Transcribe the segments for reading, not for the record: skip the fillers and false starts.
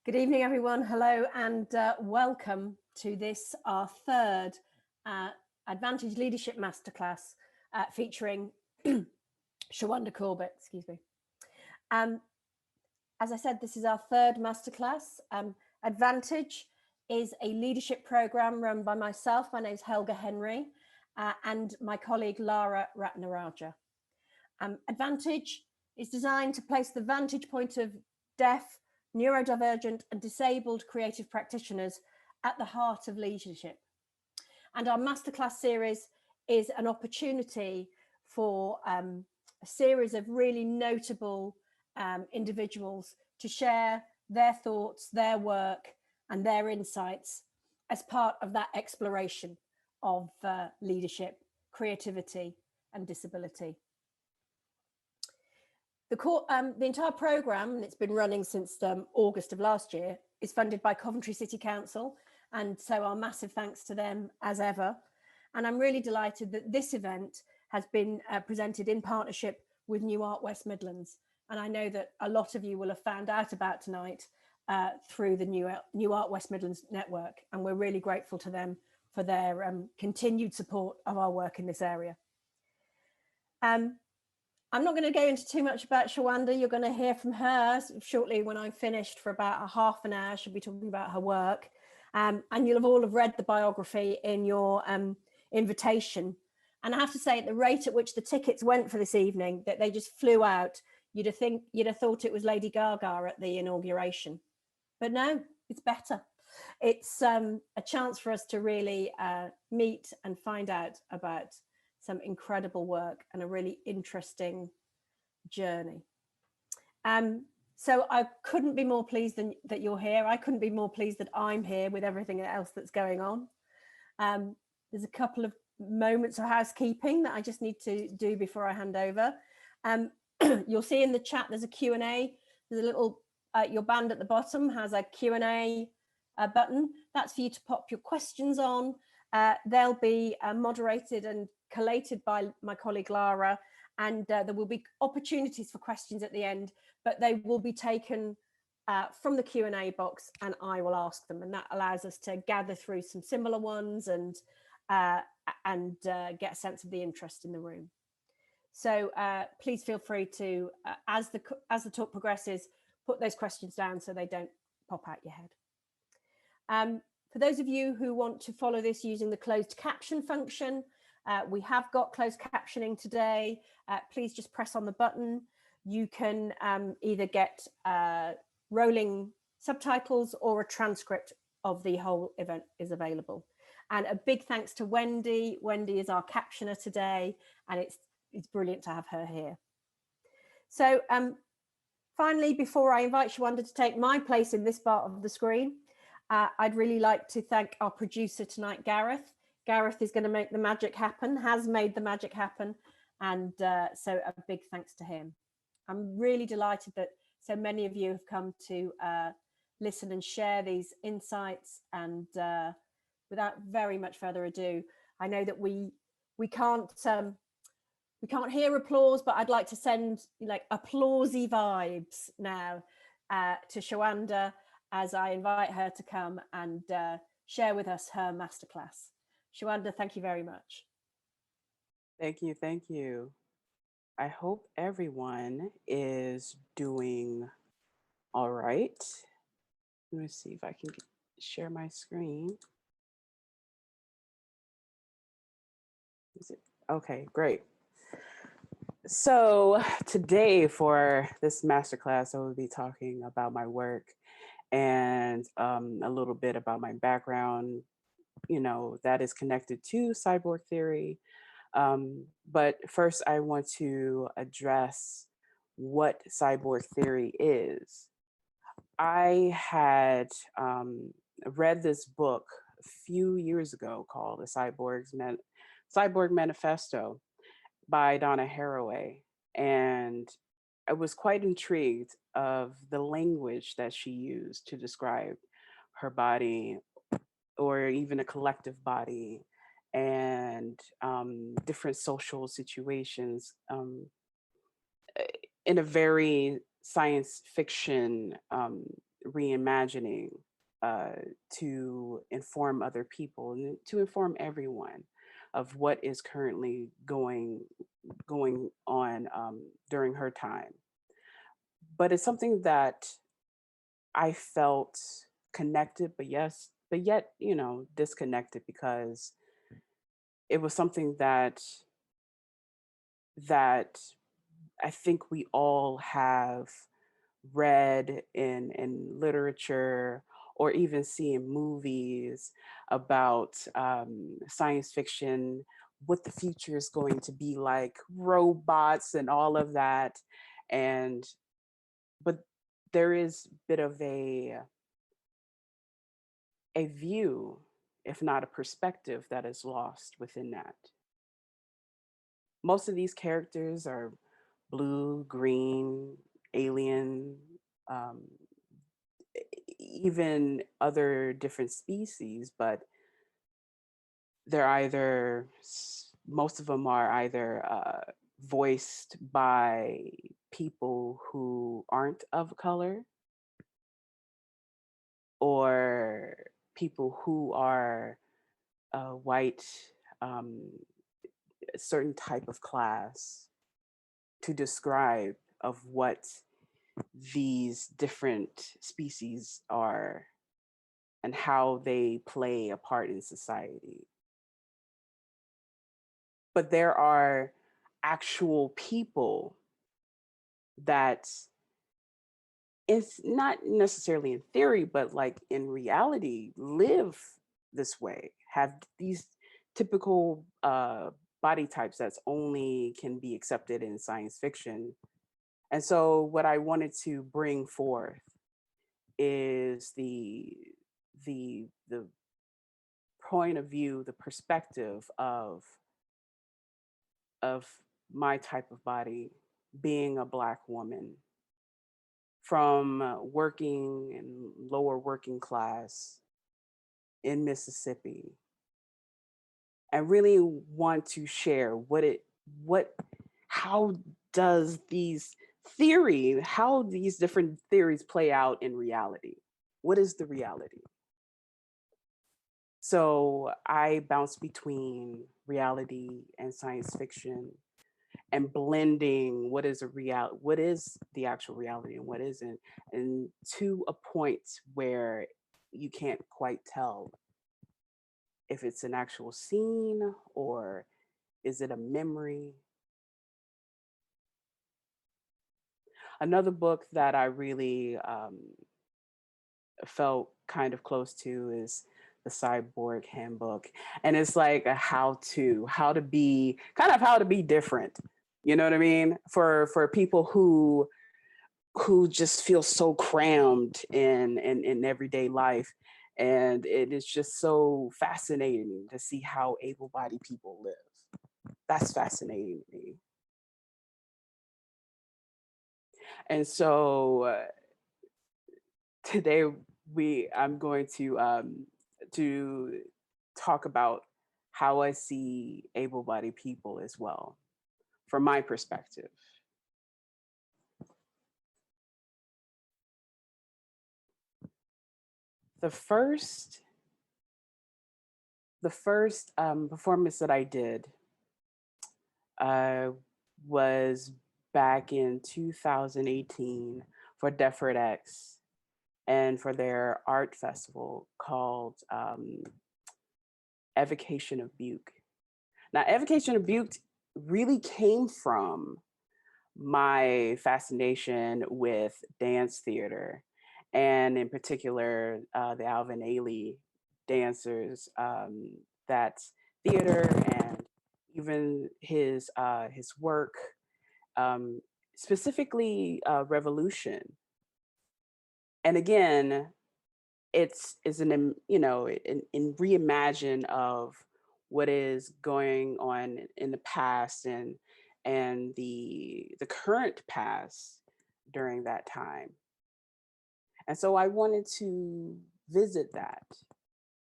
Good evening, everyone. Hello and welcome to this, our third Advantage Leadership Masterclass featuring Shawanda Corbett, excuse me. As I said, this is our third masterclass. Advantage is a leadership program run by myself. My name is Helga Henry and my colleague Lara Ratnaraja. Advantage is designed to place the vantage point of deaf, neurodivergent and disabled creative practitioners at the heart of leadership. And our masterclass series is an opportunity for a series of really notable individuals to share their thoughts, their work and their insights as part of that exploration of leadership, creativity and disability. The entire programme, and it's been running since August of last year, is funded by Coventry City Council, and so our massive thanks to them as ever. And I'm really delighted that this event has been presented in partnership with New Art West Midlands. And I know that a lot of you will have found out about tonight through the New Art West Midlands network, and we're really grateful to them for their continued support of our work in this area. I'm not going to go into too much about Shawanda. You're going to hear from her shortly when I'm finished for about a half an hour. She'll be talking about her work. And you'll have all have read the biography in your invitation. And I have to say, at the rate at which the tickets went for this evening, that they just flew out, you'd have thought it was Lady Gaga at the inauguration. But no, it's better. It's a chance for us to really meet and find out about some incredible work and a really interesting journey. So I couldn't be more pleased that you're here. I couldn't be more pleased that I'm here with everything else that's going on. There's a couple of moments of housekeeping that I just need to do before I hand over. You'll see in the chat there's a Q&A. There's a little, your band at the bottom has a Q&A button. That's for you to pop your questions on. They'll be moderated and collated by my colleague Lara, and there will be opportunities for questions at the end, but they will be taken from the Q&A box and I will ask them, and that allows us to gather through some similar ones and get a sense of the interest in the room. So please feel free to, as the talk progresses, put those questions down so they don't pop out your head. For those of you who want to follow this using the closed caption function, we have got closed captioning today. Please just press on the button. You can either get rolling subtitles or a transcript of the whole event is available. And a big thanks to Wendy. Wendy is our captioner today, and it's brilliant to have her here. So finally, before I invite Shawanda to take my place in this part of the screen, I'd really like to thank our producer tonight, Gareth. Gareth is going to make the magic happen, has made the magic happen, and so a big thanks to him. I'm really delighted that so many of you have come to listen and share these insights, and without very much further ado, I know that we can't hear applause, but I'd like to send like applausey vibes now to Shawanda as I invite her to come and share with us her masterclass. Shawanda, thank you very much. Thank you, thank you. I hope everyone is doing all right. Let me see if I can share my screen. Is it? Okay, great. So today for this masterclass, I will be talking about my work and a little bit about my background, you know, that is connected to cyborg theory. But first I want to address what cyborg theory is. I had read this book a few years ago called The Cyborg Manifesto by Donna Haraway. And I was quite intrigued of the language that she used to describe her body, or even a collective body, and different social situations in a very science fiction reimagining to inform other people and to inform everyone of what is currently going on during her time. But it's something that I felt connected, but yet, disconnected, because it was something that I think we all have read in literature or even see in movies about science fiction, what the future is going to be like, robots and all of that. And but there is a bit of a view, if not a perspective, that is lost within that. Most of these characters are blue, green, alien, um, even other different species, but they're either, most of them are either voiced by people who aren't of color, or people who are white, um, a certain type of class, to describe of what these different species are and how they play a part in society. But there are actual people that, it's not necessarily in theory, but like in reality, live this way, have these typical body types that's only can be accepted in science fiction. And so what I wanted to bring forth is the point of view, the perspective of my type of body, being a Black woman from working and lower working class in Mississippi, and really want to share what how does these how these different theories play out in reality. What is the reality? So I bounce between reality and science fiction, and blending what is the actual reality and what isn't, and to a point where you can't quite tell if it's an actual scene or is it a memory. Another book that I really felt kind of close to is the Cyborg Handbook, and it's like a how to be different. You know what I mean? For people who just feel so crammed in everyday life, and it is just so fascinating to see how able-bodied people live. That's fascinating to me. And so today I'm going to talk about how I see able-bodied people as well, from my perspective. The first performance that I did was back in 2018 for Deford X, and for their art festival called Evocation of Butte. Now, Evocation of Butte really came from my fascination with dance theater, and in particular, the Alvin Ailey dancers, that theater, and even his work, specifically Revolution. And again, it's an in reimagine of what is going on in the past, and the current past during that time. And so I wanted to visit that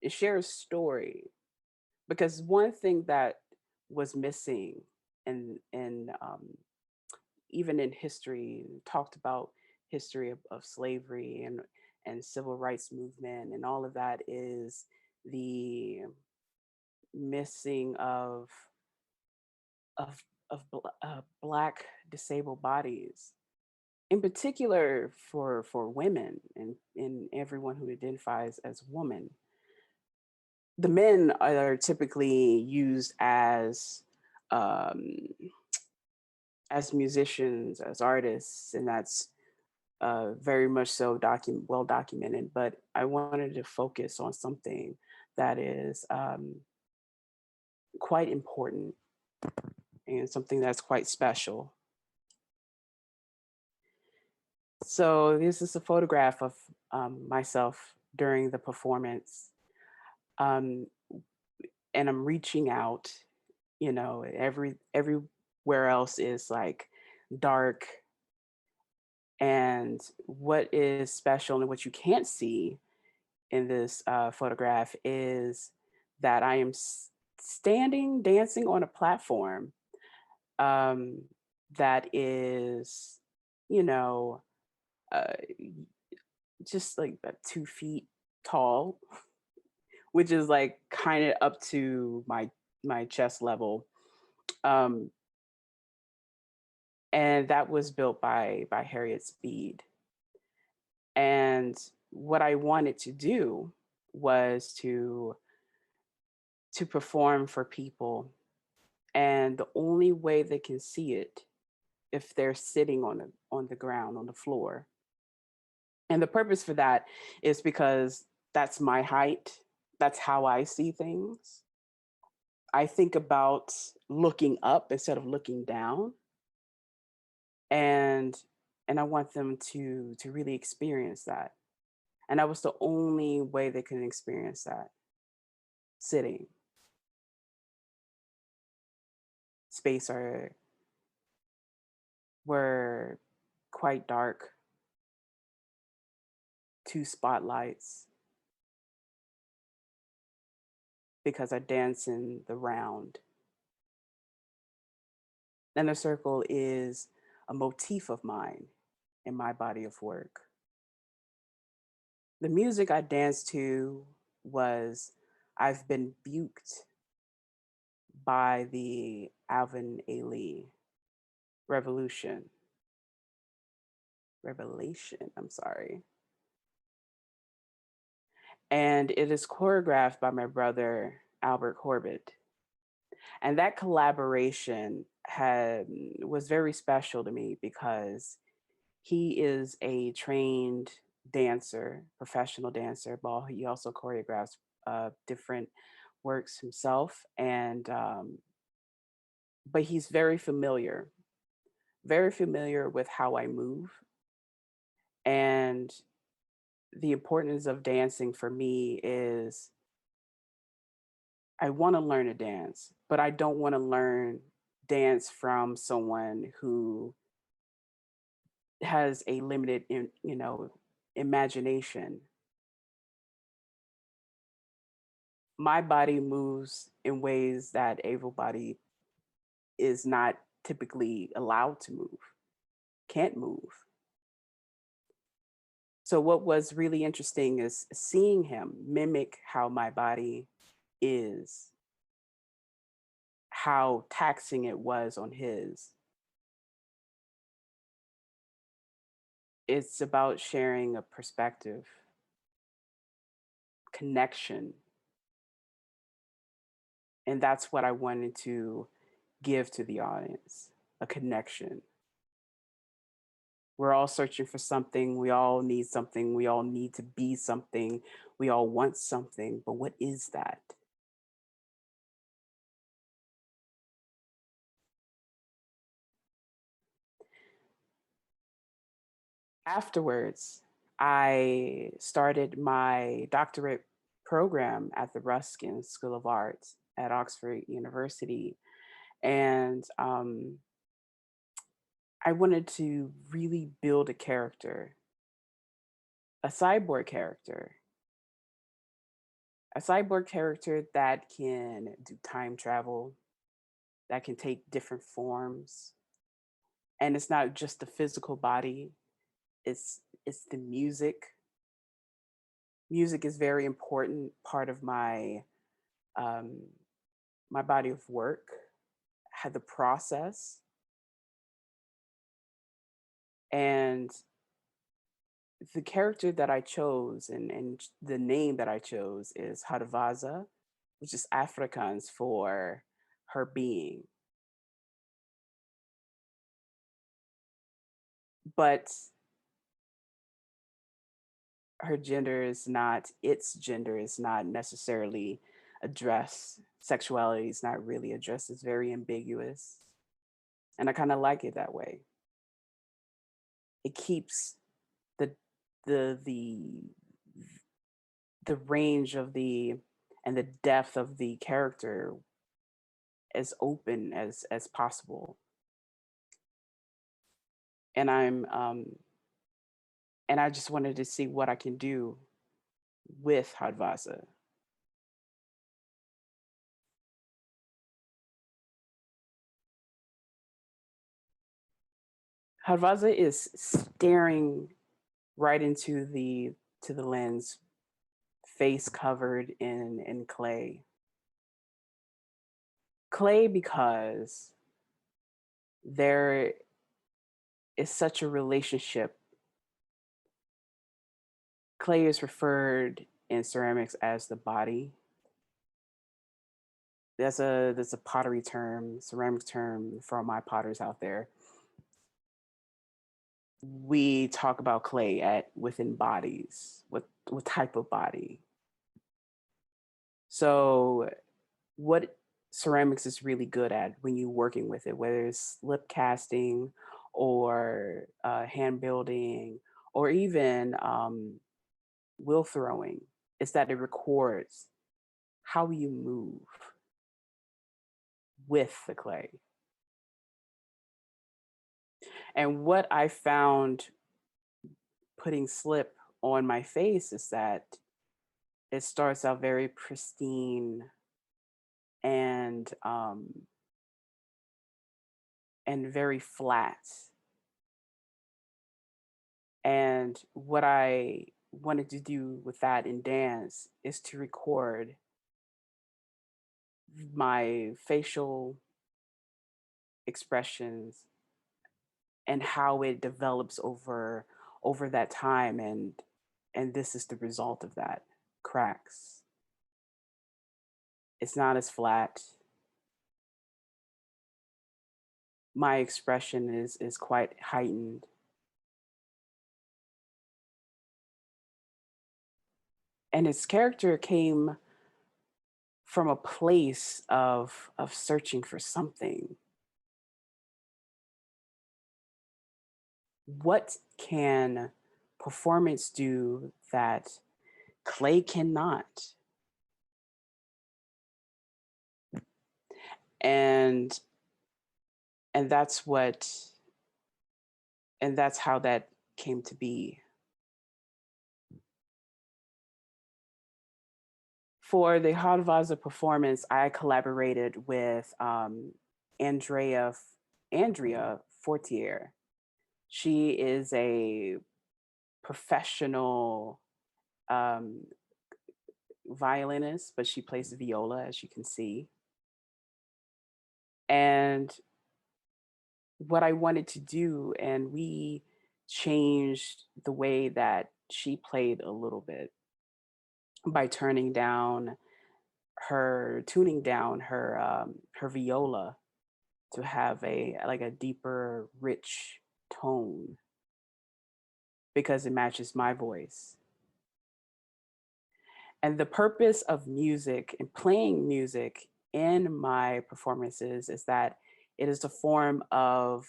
and share a story, because one thing that was missing in even in history, talked about history of slavery, and civil rights movement, and all of that is the missing of Black disabled bodies, in particular for women and everyone who identifies as woman. The men are typically used um, as musicians, as artists, and that's very much so well documented. But I wanted to focus on something that is quite important and something that's quite special. So this is a photograph of myself during the performance, um, and I'm reaching out. You know, everywhere else is like dark, and what is special and what you can't see in this photograph is that I am standing, dancing on a platform um, that is, you know, uh, just like about 2 feet tall, which is like kind of up to my chest level. Um, and that was built by Harriet Speed. And what I wanted to do was to perform for people, and the only way they can see it if they're sitting on the ground on the floor. And the purpose for that is because that's my height. That's how I see things. I think about looking up instead of looking down, and and I want them to really experience that. And that was the only way they can experience that, sitting. Space were quite dark, 2 spotlights, because I dance in the round. And the circle is a motif of mine in my body of work. The music I danced to was I've Been Buked by the Alvin Ailey Revolution. Revelation, I'm sorry. And it is choreographed by my brother, Albert Corbett. And that collaboration was very special to me because he is a trained dancer, professional dancer, but he also choreographs different works himself. And but he's very familiar with how I move. And the importance of dancing for me is I want to learn to dance, but I don't want to learn dance from someone who has a limited, imagination. My body moves in ways that able body is not typically allowed to move, can't move. So what was really interesting is seeing him mimic how my body is, how taxing it was on his. It's about sharing a perspective, connection. And that's what I wanted to give to the audience, a connection. We're all searching for something. We all need something. We all need to be something. We all want something. But what is that? Afterwards, I started my doctorate program at the Ruskin School of Arts at Oxford University. And I wanted to really build a character, a cyborg character, a cyborg character that can do time travel, that can take different forms. And it's not just the physical body, it's the music, music is very important part of um, my body of work, had the process, and the character that I chose and the name that I chose is Harvaza, which is Afrikaans for her being. But her gender is not, its gender is not necessarily addressed. Sexuality is not really addressed. It's very ambiguous. And I kind of like it that way. It keeps the the the the range of the and the depth of the character as open as possible. And I just wanted to see what I can do with Hadvasa. Hadvasa is staring right into the lens, face covered in clay. Clay because there is such a relationship. Clay is referred in ceramics as the body. That's a pottery term, ceramic term for all my potters out there. We talk about clay at within bodies. What type of body? So what ceramics is really good at when you're working with it, whether it's slip casting or hand building or even wheel throwing, is that it records how you move with the clay. And what I found putting slip on my face is that it starts out very pristine and and very flat. And what I wanted to do with that in dance is to record my facial expressions and how it develops over that time, and this is the result of that. Cracks. It's not as flat. My expression is quite heightened. And its character came from a place of searching for something. What can performance do that clay cannot? And and that's what and that's how that came to be. For the Hadvaza performance, I collaborated with Andrea Andrea Fortier. She is a professional um, violinist, but she plays the viola, as you can see. And what I wanted to do, and we changed the way that she played a little bit by tuning down her viola to have a like a deeper, rich tone because it matches my voice. And the purpose of music and playing music in my performances is that it is a form of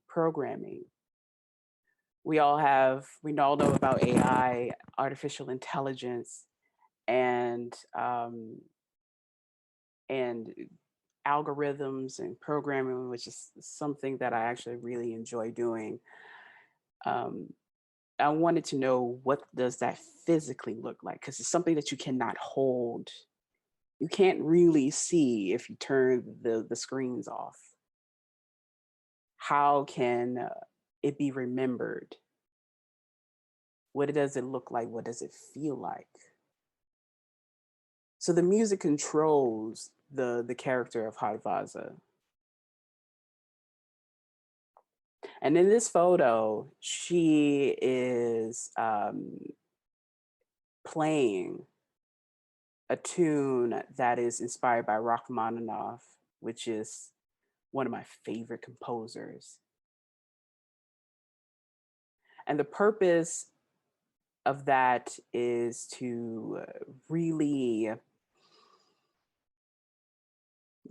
programming. We all know about AI, artificial intelligence, and and algorithms and programming, which is something that I actually really enjoy doing. Um, I wanted to know, what does that physically look like? Because it's something that you cannot hold. You can't really see if you turn the screens off. How can it be remembered? What does it look like? What does it feel like? So the music controls the character of Harvaza. And in this photo, she is playing a tune that is inspired by Rachmaninoff, which is one of my favorite composers. And the purpose of that is to really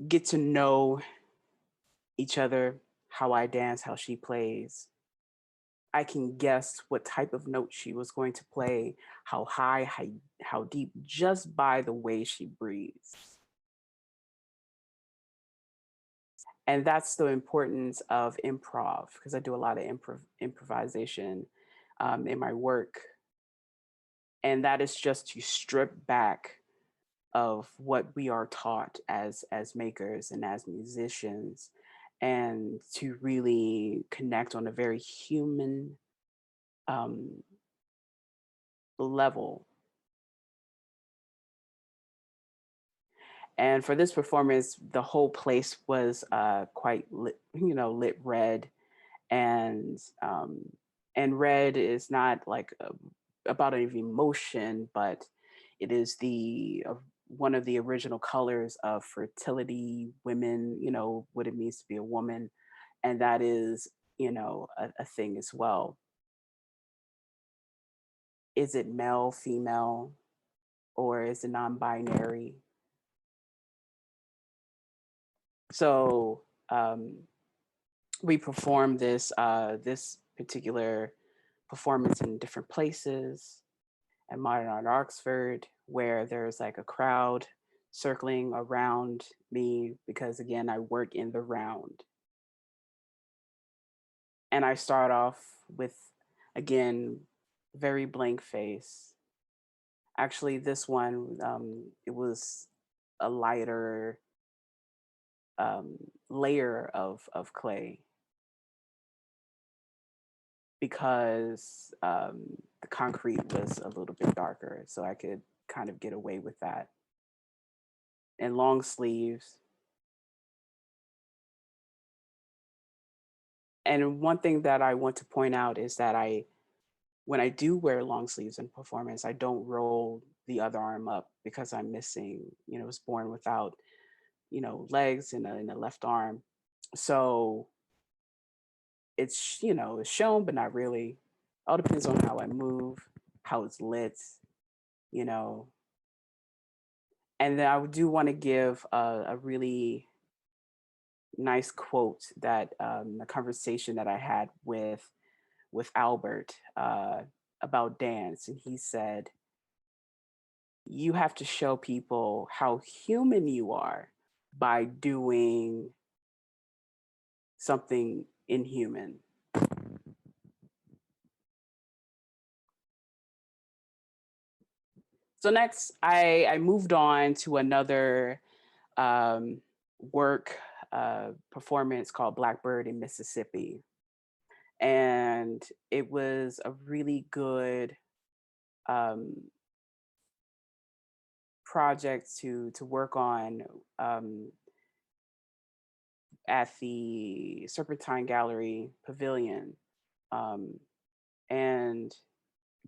get to know each other, how I dance, how she plays. I can guess what type of note she was going to play, how high, how deep, just by the way she breathes. And that's the importance of improv, because I do a lot of improvisation in my work. And that is just to strip back of what we are taught as makers and as musicians, and to really connect on a very human um, level. And for this performance, the whole place was quite lit, lit red, and um, and red is not like about an emotion, but it is the one of the original colors of fertility, women, what it means to be a woman, and that is a thing as well. Is it male, female, or is it non-binary? So we performed this particular performance in different places at Modern Art Oxford, where there's like a crowd circling around me, because again, I work in the round. And I start off with, again, very blank face. Actually, this one, it was a lighter layer of clay, because the concrete was a little bit darker, so I could kind of get away with that. And long sleeves. And one thing that I want to point out is that when I do wear long sleeves in performance, I don't roll the other arm up, because I'm missing, was born without, legs in a left arm. So it's shown, but not really. All depends on how I move, how it's lit, you know. And then I do want to give a really nice quote, that a conversation that I had with Albert about dance, and he said, "You have to show people how human you are by doing something inhuman." So next, I moved on to another um, work performance called Blackbird in Mississippi. And it was a really good um, project to work on um, at the Serpentine Gallery Pavilion. Um, and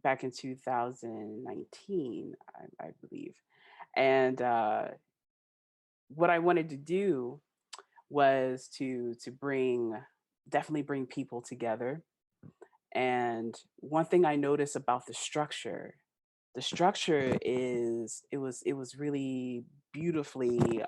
back in 2019, I believe. And what I wanted to do was to definitely bring people together. And one thing I noticed about the structure is it was really beautifully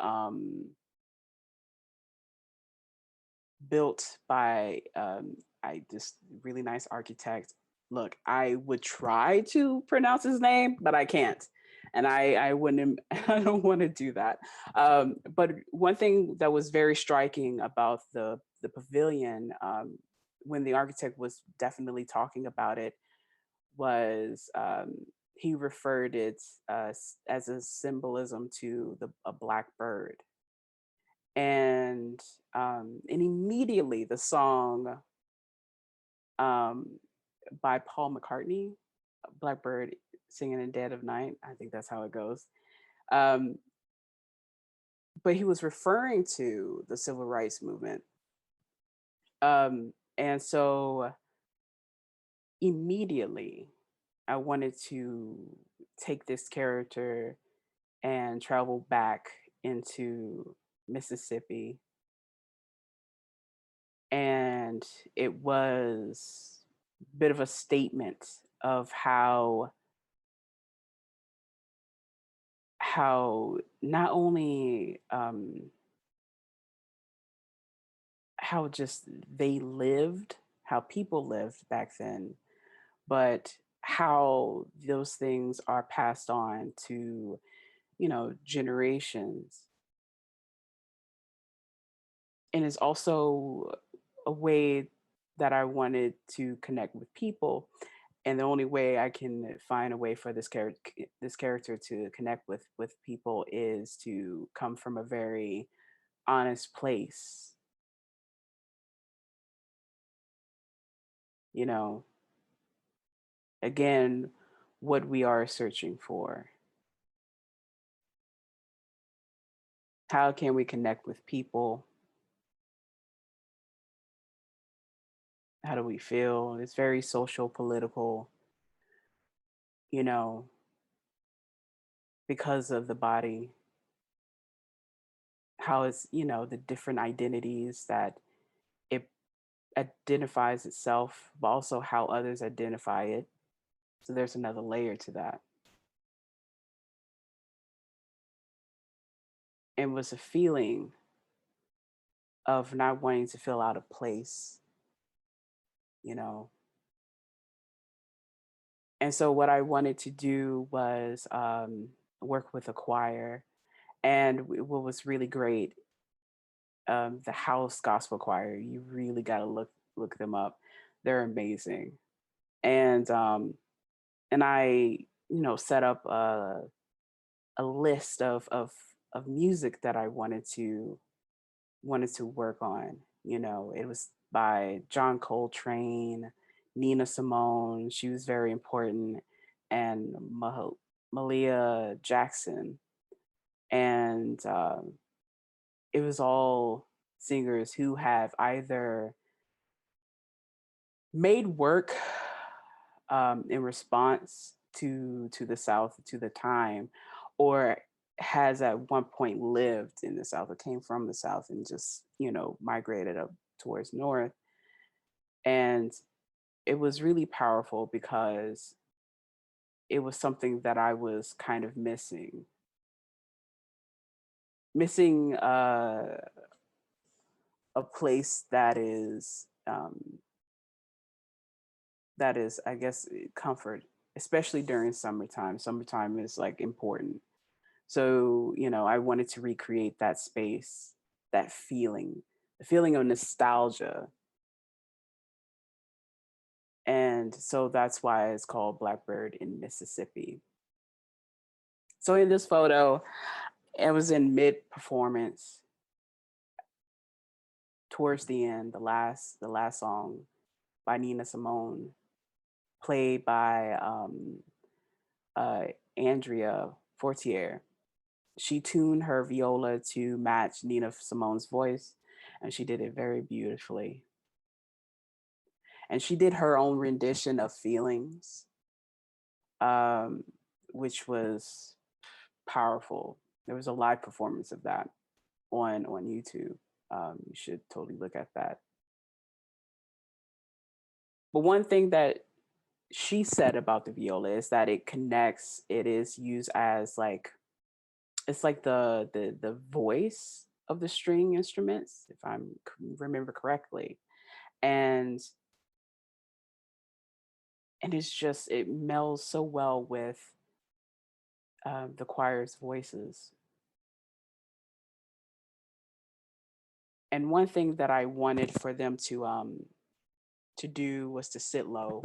built by I just really nice architect. Look, I would try to pronounce his name, but I can't. And I wouldn't, I don't want to do that. But one thing that was very striking about the pavilion, when the architect was definitely talking about it, was he referred it as a symbolism to a black bird. And immediately the song um, by Paul McCartney, Blackbird singing in dead of night. I think that's how it goes. Um, but he was referring to the civil rights movement. And so immediately I wanted to take this character and travel back into Mississippi. And it was a bit of a statement of how not only how just they lived, how people lived back then, but how those things are passed on to, generations. And it's also a way that I wanted to connect with people. And the only way I can find a way for this character to connect with people is to come from a very honest place, you know, again, what we are searching for. How can we connect with people? How do we feel? It's very social, political, you know, because of the body, how it's, the different identities that it identifies itself, but also how others identify it. So there's another layer to that. And was a feeling of not wanting to feel out of place, you know. And so what I wanted to do was work with a choir. And what was really great, the house gospel choir, you really got to look them up. They're amazing. And I, set up a list of music that I wanted to work on. It was by John Coltrane, Nina Simone. She was very important, and Malia Jackson. And it was all singers who have either made work in response to the South, to the time, or has at one point lived in the South or came from the South and just migrated up towards North. And it was really powerful because it was something that I was kind of missing a place that is, I guess, comfort, especially during summertime. Summertime is like important. So, I wanted to recreate that space, that feeling, the feeling of nostalgia. And so that's why it's called Blackbird in Mississippi. So in this photo, it was in mid performance towards the end, the last song by Nina Simone, played by uh, Andrea Fortier. She tuned her viola to match Nina Simone's voice, and she did it very beautifully. And she did her own rendition of Feelings, um, which was powerful. There was a live performance of that on YouTube. You should totally look at that. But one thing that she said about the viola is that it connects. It is used as like, it's like the voice of the string instruments, if I remember correctly, and it's just, it melds so well with the choir's voices. And one thing that I wanted for them to do was to sit low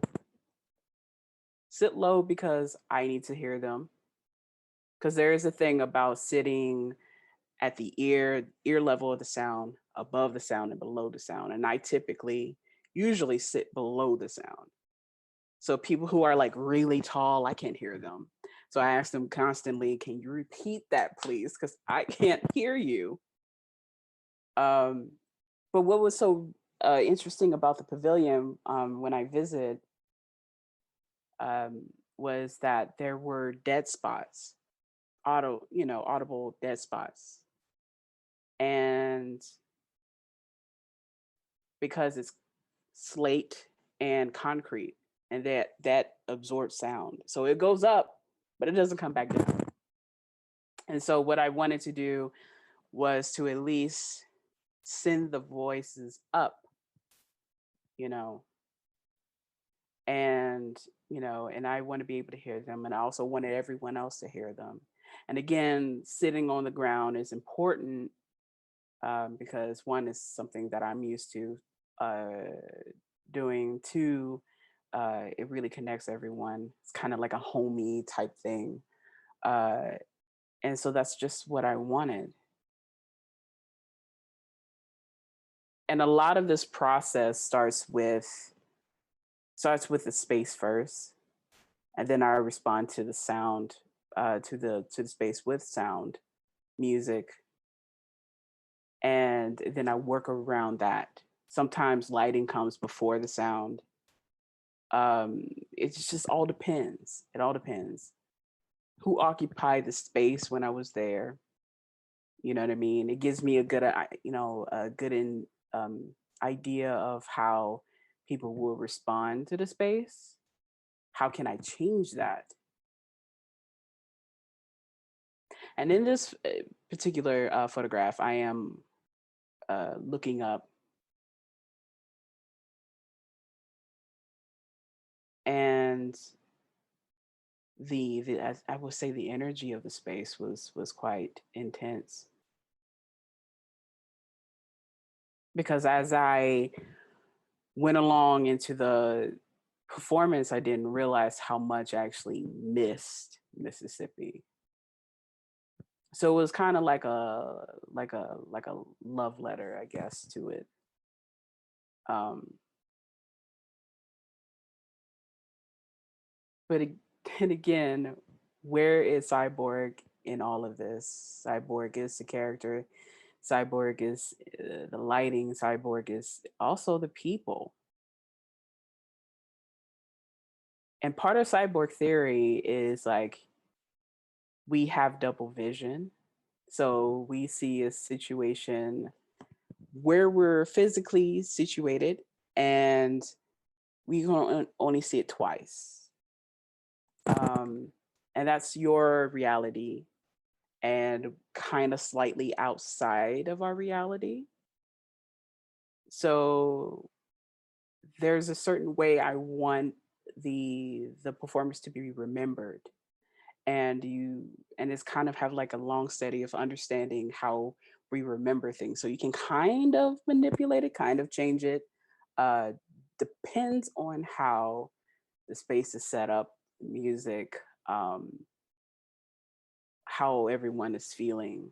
because I need to hear them. Because there is a thing about sitting at the ear level of the sound, above the sound and below the sound, and I typically usually sit below the sound. So people who are like really tall, I can't hear them. So I ask them constantly, can you repeat that, please? Because I can't hear you. Um, but what was so interesting about the pavilion when I visited um, was that there were dead spots, audible dead spots. And because it's slate and concrete, and that absorbs sound. So it goes up, but it doesn't come back down. And so what I wanted to do was to at least send the voices up, you know, and and I want to be able to hear them, and I also wanted everyone else to hear them. And again, sitting on the ground is important because one is something that I'm used to doing. Two, it really connects everyone. It's kind of like a homey type thing. Uh, and so that's just what I wanted. And a lot of this process starts with the space first, and then I respond to the sound, to the space with sound, music, and then I work around that. Sometimes lighting comes before the sound. It just all depends. It all depends. Who occupied the space when I was there? You know what I mean? It gives me a good, idea of how people will respond to the space. How can I change that? And in this particular photograph, I am looking up, and the I would say the energy of the space was quite intense, because as I went along into the performance, I didn't realize how much I actually missed Mississippi. So it was kind of like a love letter, I guess, to it. Um, but then again, where is Cyborg in all of this? Cyborg is the character. Cyborg is the lighting. Cyborg is also the people. And part of cyborg theory is like we have double vision. So we see a situation where we're physically situated, and we can only see it twice. And that's your reality, and kind of slightly outside of our reality. So there's a certain way I want the performance to be remembered, and it's kind of have like a long study of understanding how we remember things, so you can kind of manipulate it, kind of change it. uh Depends on how the space is set up, music, um how everyone is feeling,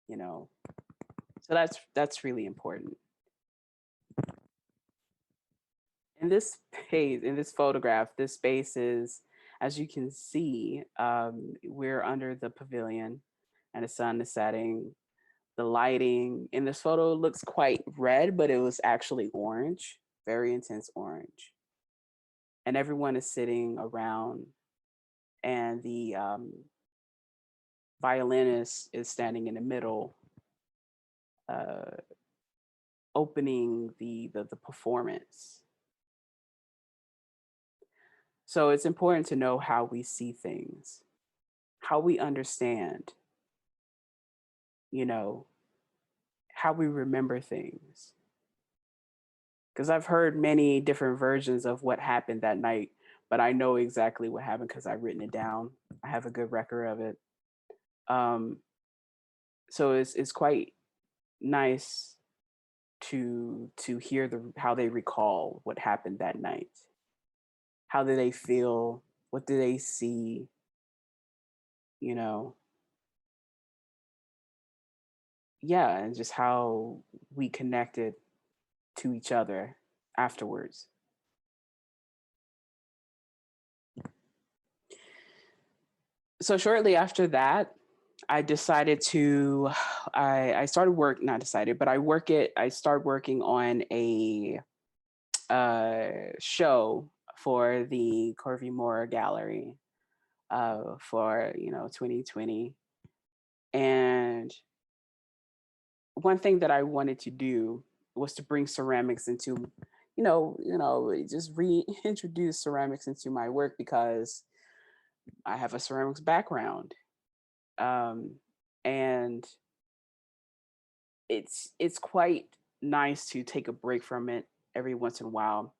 you know so that's really important. In this photograph, this space is, as you can see, we're under the pavilion, and the sun is setting. The lighting in this photo looks quite red, but it was actually orange, very intense orange. And everyone is sitting around, and the violinist is standing in the middle, uh, opening the performance. So it's important to know how we see things, how we understand, you know, how we remember things. Because I've heard many different versions of what happened that night, but I know exactly what happened because I've written it down. I have a good record of it. Um, so it's quite nice to hear how they recall what happened that night. How do they feel? What do they see? You know, yeah, and just how we connected to each other afterwards. So shortly after that, I decided to, I started work, not decided, but I started working on a show for the Corvey Moore Gallery for, 2020. And one thing that I wanted to do was to bring ceramics into, just reintroduce ceramics into my work because I have a ceramics background. Um, and it's quite nice to take a break from it every once in a while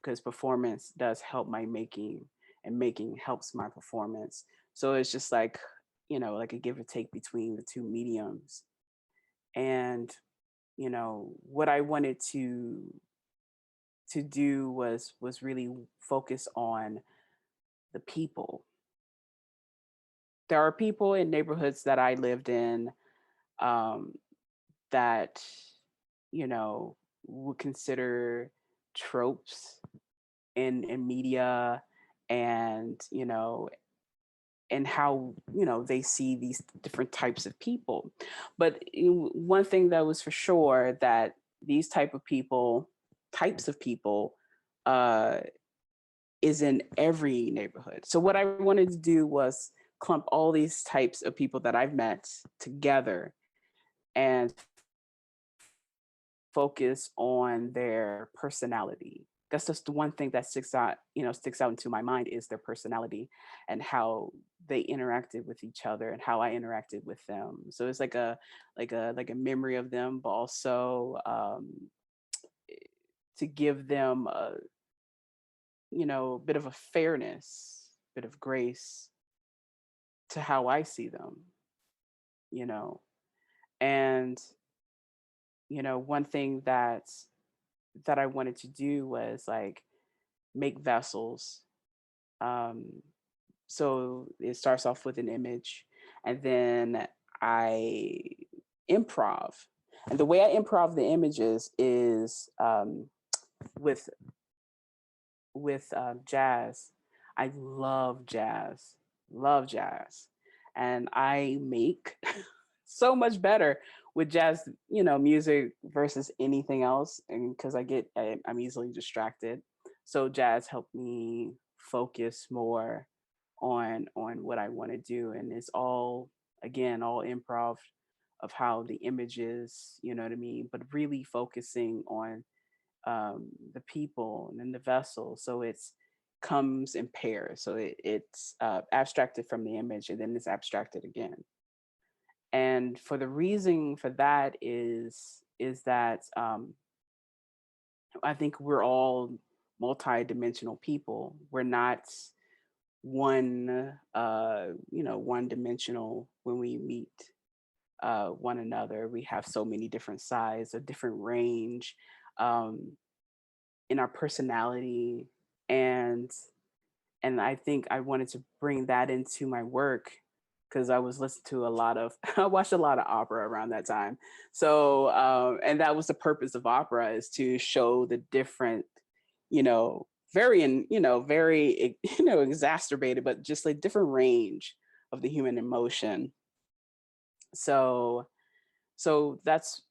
because performance does help my making and making helps my performance. So it's just like, like a give or take between the two mediums. And, what I wanted to do was really focus on the people. There are people in neighborhoods that I lived in um, that would consider tropes in media, and and how they see these different types of people. But one thing that was for sure, that these types of people uh is in every neighborhood. So what I wanted to do was clump all these types of people that I've met together and focus on their personality. That's just the one thing that sticks out into my mind is their personality and how they interacted with each other and how I interacted with them. So it's like a memory of them, but also to give them a bit of a fairness, bit of grace to how I see them, you know. And one thing that I wanted to do was like make vessels. Um, so it starts off with an image, and then I improv. And the way I improv the images is with jazz. I love jazz, and I make so much better with jazz, music versus anything else, and because I'm easily distracted. So jazz helped me focus more on what I want to do, and it's all again all improv of how the images, you know what I mean, but really focusing on the people and then the vessel. So it's comes in pairs. So it's abstracted from the image and then it's abstracted again. And for the reason for that is that I think we're all multi-dimensional people. We're not one dimensional when we meet one another. We have so many different sides, a different range. Um, in our personality, and I think I wanted to bring that into my work because I was listening to a lot of I watched a lot of opera around that time. So and that was the purpose of opera, is to show the different, very exacerbated, but just like different range of the human emotion. So that's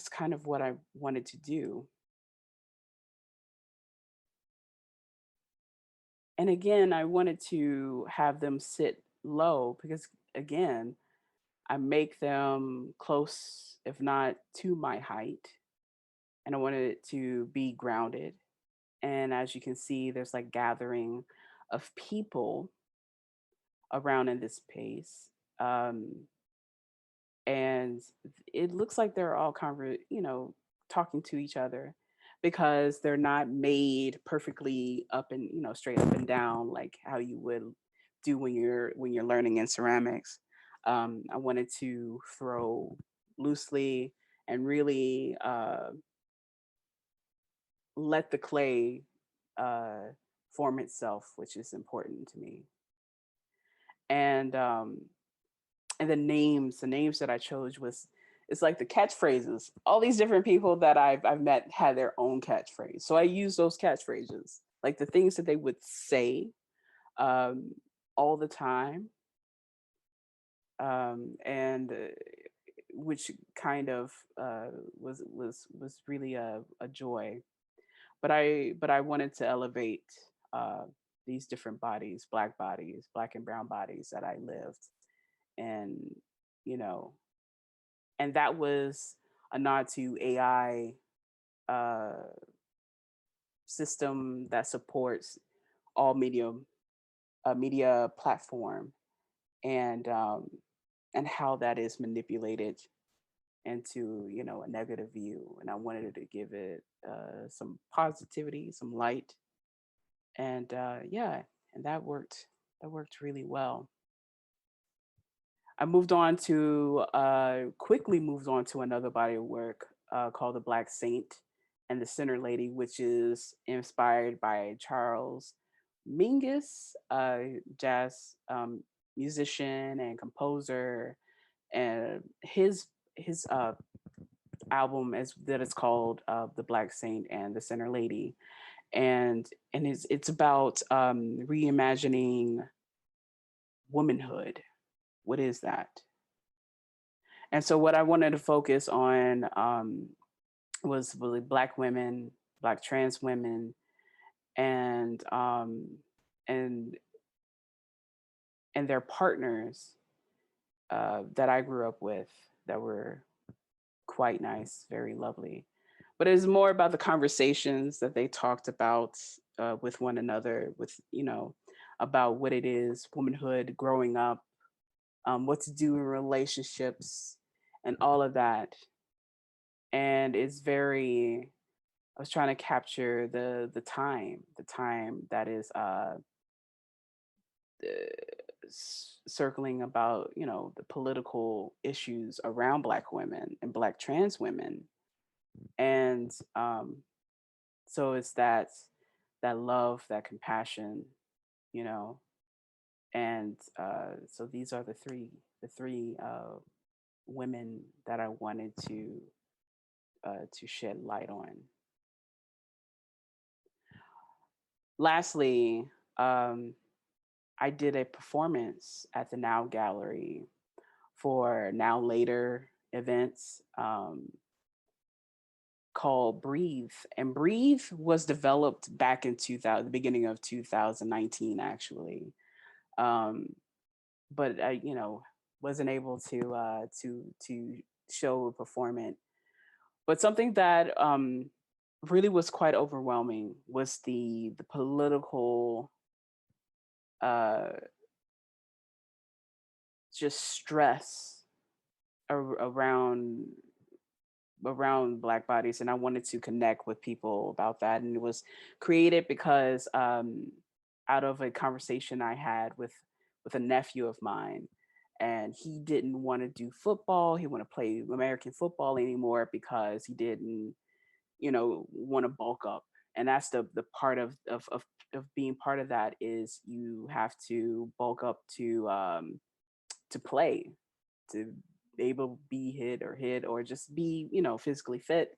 kind of what I wanted to do. And again, I wanted to have them sit low because, again, I make them close, if not to my height. And I wanted it to be grounded. And as you can see, there's like gathering of people around in this space. And it looks like they're all talking to each other because they're not made perfectly up and straight up and down like how you would do when you're learning in ceramics. I wanted to throw loosely and really let the clay uh, form itself, which is important to me. And the names that I chose was, it's like the catchphrases. All these different people that I've met had their own catchphrase. So I use those catchphrases, like the things that they would say um, all the time. and which kind of was really a joy. But I wanted to elevate uh, these different bodies, black and brown bodies that I lived, and you know, and that was a nod to AI uh, system that supports all media platform, and how that is manipulated into a negative view. And I wanted to give it some positivity, some light, and yeah, and that worked really well. I quickly moved on to another body of work called The Black Saint and the Center Lady, which is inspired by Charles Mingus, jazz musician and composer, and his album is that it's called The Black Saint and the Center Lady, and it's about reimagining womanhood. What is that? And so what I wanted to focus on was really Black women, Black trans women, and and and their partners that I grew up with, that were quite nice, very lovely. But it's more about the conversations that they talked about with one another, about what it is, womanhood, growing up, what to do in relationships, and all of that. And it's very, I was trying to capture the time that is circling about the political issues around Black women and Black trans women. And so it's that love, that compassion, you know and so these are the three women that I wanted to shed light on. Lastly, um, I did a performance at the Now Gallery for Now Later events, called Breathe. And Breathe was developed back in 2000, the beginning of 2019, actually. Um, but I, wasn't able to show a performance. But something that really was quite overwhelming was the political uh, just stress around Black bodies, and I wanted to connect with people about that. And it was created because out of a conversation I had with a nephew of mine, and he didn't want to do football. He want to play American football anymore because he didn't want to bulk up. And that's the part of being part of that, is you have to bulk up to play, to be able to be hit or just be physically fit.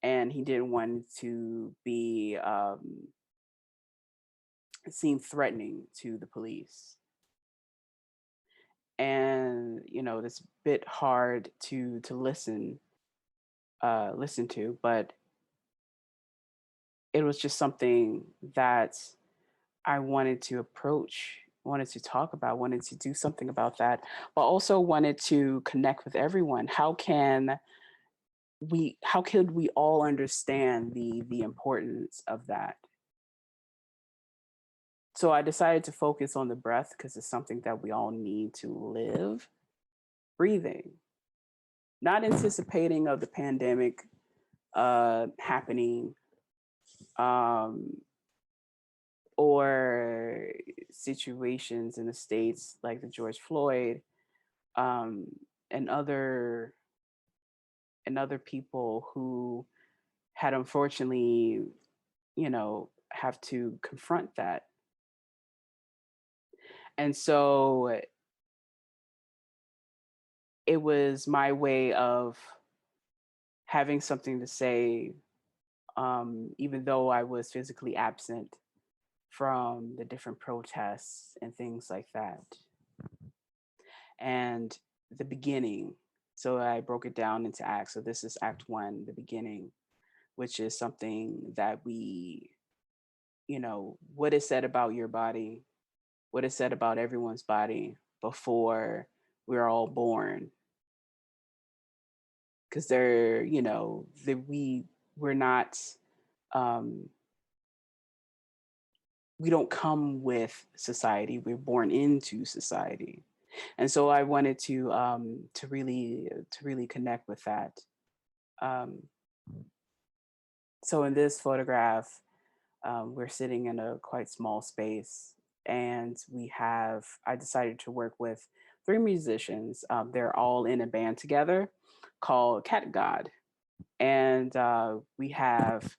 And he didn't want to be seem threatening to the police. And it's a bit hard to listen to, but it was just something that I wanted to approach, wanted to talk about, wanted to do something about that, but also wanted to connect with everyone. How could we all understand the importance of that? So I decided to focus on the breath, because it's something that we all need to live. Breathing, not anticipating of the pandemic happening, um, or situations in the States like the George Floyd, um, and other people who had unfortunately, have to confront that. And so it was my way of having something to say, even though I was physically absent from the different protests and things like that. and the beginning. So I broke it down into acts. So this is act one, the beginning, which is something that we, what is said about your body, what is said about everyone's body before we're all born. Because they're, we're not, um, we don't come with society. We're born into society. And so I wanted to really connect with that. Um, so in this photograph, we're sitting in a quite small space, and I decided to work with three musicians. They're all in a band together called Cat God. And we have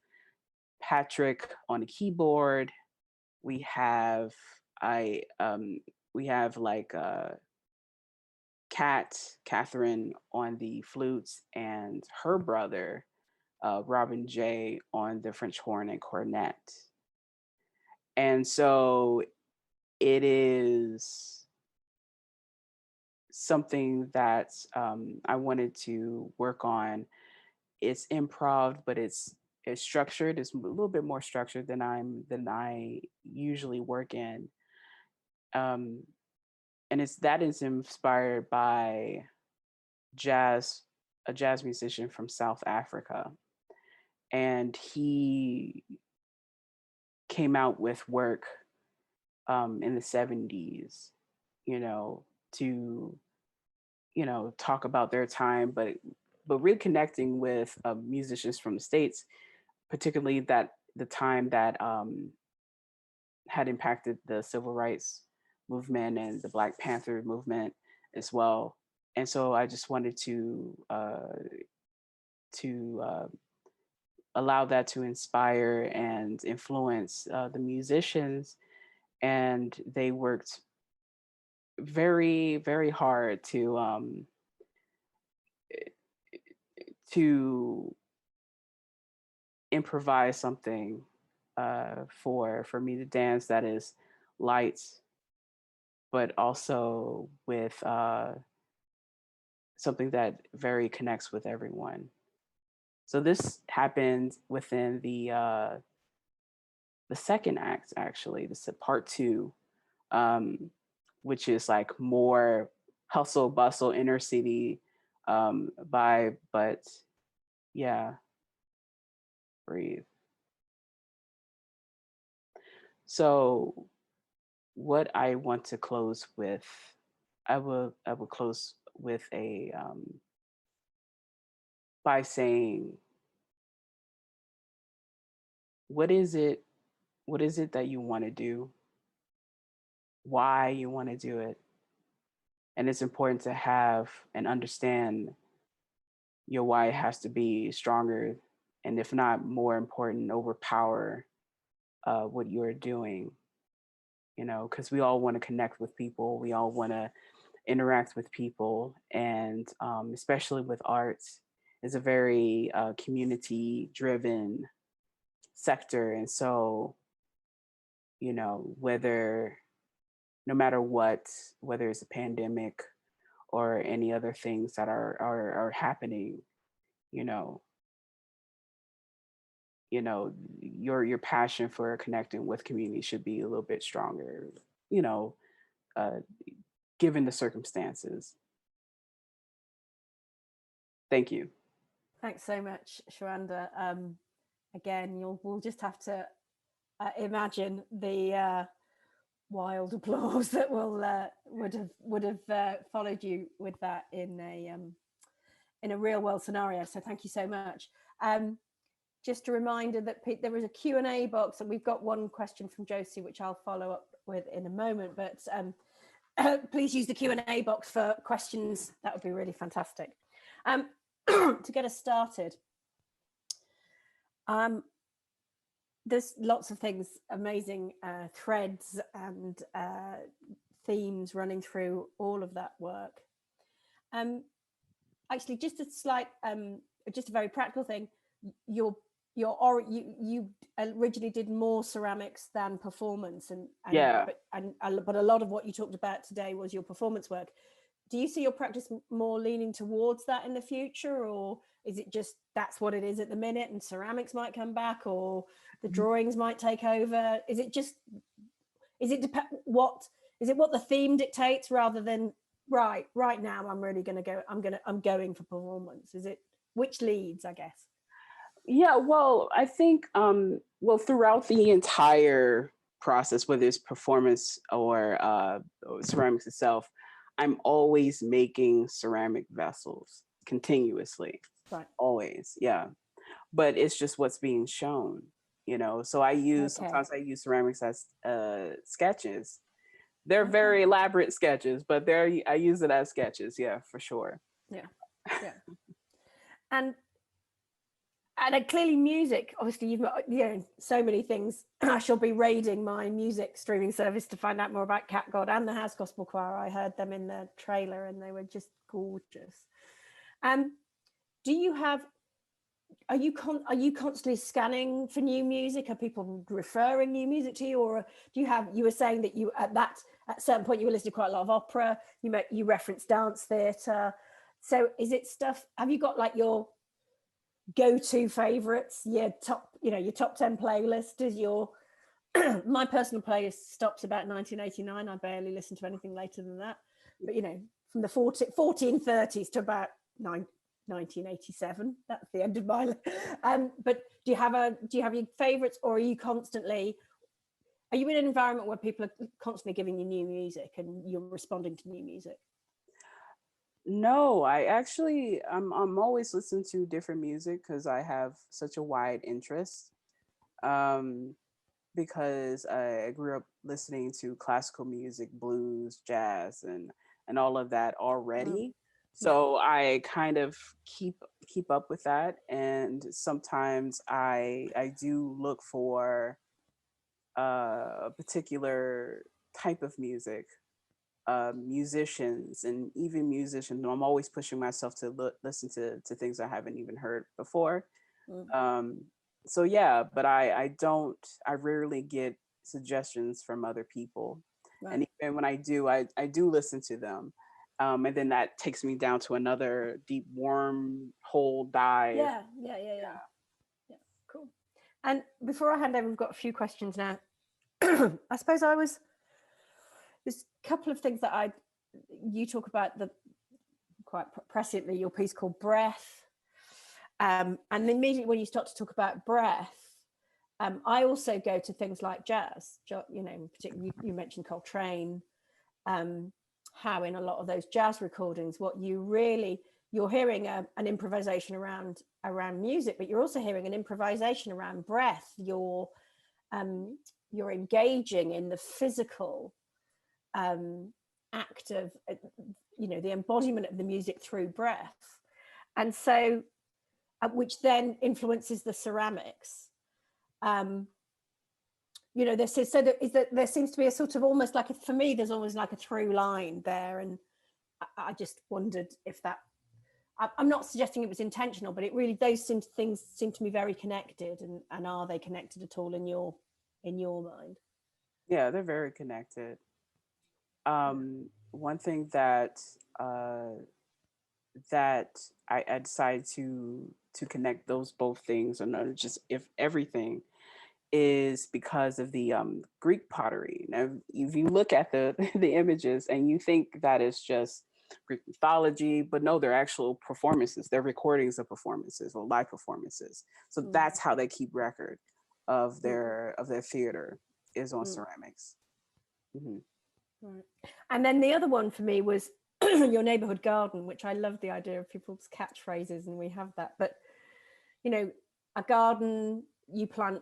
Patrick on the keyboard. We have I we have like Catherine on the flutes, and her brother Robin J on the French horn and cornet. And so it is something that I wanted to work on. It's improv, but it's structured. It's a little bit more structured than I usually work in. Um, and that is inspired by jazz, a jazz musician from South Africa, and he came out with work in the 70s, to talk about their time, but really connecting with musicians from the States, particularly that the time that had impacted the civil rights movement and the Black Panther movement as well. And so I just wanted to allow that to inspire and influence the musicians, and they worked very, very hard to improvise something for me to dance that is light, but also with something that very connects with everyone. So this happened within the second act, actually. This is part two, which is like more hustle bustle inner city vibe, but yeah, breathe. So what I want to close with, I will close with a by saying, what is it that you want to do, why you want to do it. And it's important to have and understand your why has to be stronger, and if not more important, overpower what you're doing, because we all want to connect with people. We all want to interact with people. And especially with arts, is a very community driven sector. And so, whether, no matter what, whether it's a pandemic or any other things that are happening, you know, your passion for connecting with community should be a little bit stronger, you know, uh, given the circumstances. Thank you. Thanks so much, Shawanda. Again, we'll just have to imagine the wild applause that would have followed you with that in a real world scenario. So thank you so much. Just a reminder that there is a Q&A box, and we've got one question from Josie, which I'll follow up with in a moment. But please use the Q&A box for questions. That would be really fantastic. To get us started, there's lots of things, amazing threads and themes running through all of that work. Actually, just a slight, just a very practical thing. You originally did more ceramics than performance, Yeah. but a lot of what you talked about today was your performance work. do you see your practice more leaning towards that in the future, or is it just that's what it is at the minute, and ceramics might come back, or the drawings might take over? Is it what the theme dictates rather than right now I'm really going to go, I'm going for performance? Is it which leads, I guess? Yeah, well, I think throughout the entire process, whether it's performance or ceramics itself, I'm always making ceramic vessels continuously. Right. Always, yeah. But it's just what's being shown, So sometimes I use ceramics as sketches. They're very elaborate sketches, but I use it as sketches, yeah, for sure. Yeah. And clearly music, obviously you've got so many things. I shall be raiding my music streaming service to find out more about Cat God and the House Gospel Choir. I heard them in the trailer and they were just gorgeous. Are you constantly scanning for new music? Are people referring new music to you, or do you were saying that you at a certain point you were listening to quite a lot of opera, you referenced dance theatre, so is it stuff, have you got like your go-to favorites, your top 10 playlist? Is your my personal playlist stops about 1989. I barely listen to anything later than that, but from the 1430s to about 1987, that's the end of my list. But do you have your favorites, or are you in an environment where people are constantly giving you new music and you're responding to new music? No, I'm always listening to different music because I have such a wide interest. Because I grew up listening to classical music, blues, jazz, and all of that already. So I kind of keep up with that, and sometimes I do look for a particular type of music, musicians, and even musicians. I'm always pushing myself to listen to things I haven't even heard before. So yeah, but I rarely get suggestions from other people, and even when I do, I do listen to them. And then that takes me down to another deep wormhole dive. Yeah. Cool. And before I hand over, we've got a few questions now. I suppose there's a couple of things that you talk about quite presciently, your piece called Breath. And immediately when you start to talk about breath, I also go to things like jazz, particularly you mentioned Coltrane, how in a lot of those jazz recordings, you're hearing an improvisation around music, but you're also hearing an improvisation around breath. You're engaging in the physical act of, the embodiment of the music through breath. And so, which then influences the ceramics. There seems to be a sort of almost like for me, there's always like a through line there. And I just wondered if that, I'm not suggesting it was intentional, but it really, those things seem to me very connected. And are they connected at all in your mind? Yeah, they're very connected. One thing that I decided to connect those both things, or not just if everything, is because of the Greek pottery. Now, if you look at the images and you think that it's just Greek mythology, but no, they're actual performances. They're recordings of performances or live performances. So that's how they keep record of their theater, is on ceramics. Right. And then the other one for me was your neighborhood garden, which I love the idea of people's catchphrases, and we have that. But a garden, you plant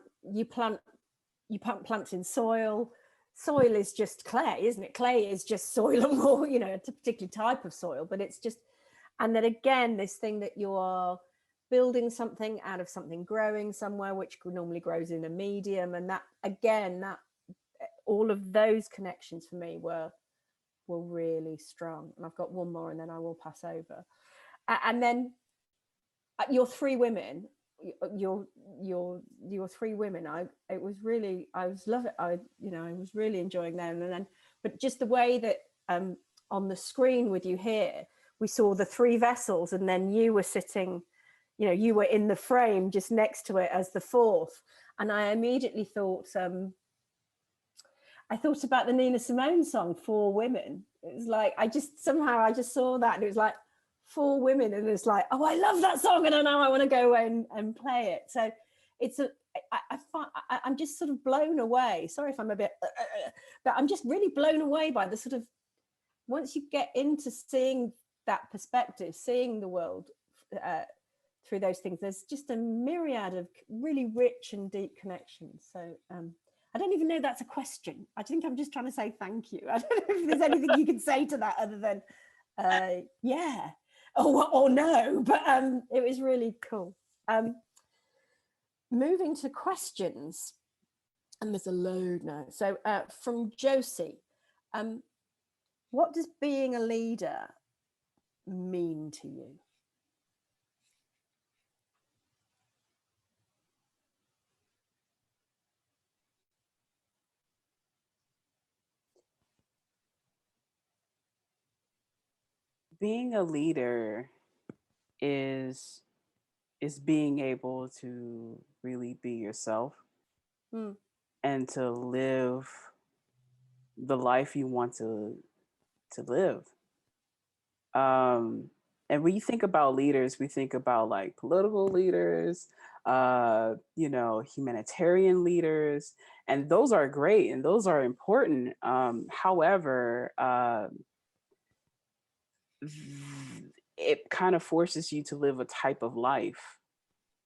plants in soil. Soil is just clay, isn't it? Clay is just soil, and more, it's a particular type of soil, but it's just, and then again, this thing that you are building something out of something growing somewhere, which normally grows in a medium, and that again, that all of those connections for me were really strong. And I've got one more, and then I will pass over. And then your three women. Your three women, I was really enjoying them, and then but just the way that on the screen with you here, we saw the three vessels, and then you were sitting, you were in the frame just next to it as the fourth. And I immediately thought, I thought about the Nina Simone song, Four Women. It was like, I just saw that, and it was like, Four Women. And it's like, oh, I love that song, and now I want to go away and play it. So I'm just sort of blown away. Sorry if I'm a bit, but I'm just really blown away by the sort of, once you get into seeing that perspective, seeing the world through those things, there's just a myriad of really rich and deep connections. So I don't even know that's a question. I think I'm just trying to say thank you. I don't know if there's anything you can say to that other than yeah, or no, but it was really cool. Moving to questions, and there's a load now. So from Josie, what does being a leader mean to you? Being a leader is being able to really be yourself and to live the life you want to live. And when you think about leaders, we think about like political leaders, humanitarian leaders, and those are great and those are important. However, it kind of forces you to live a type of life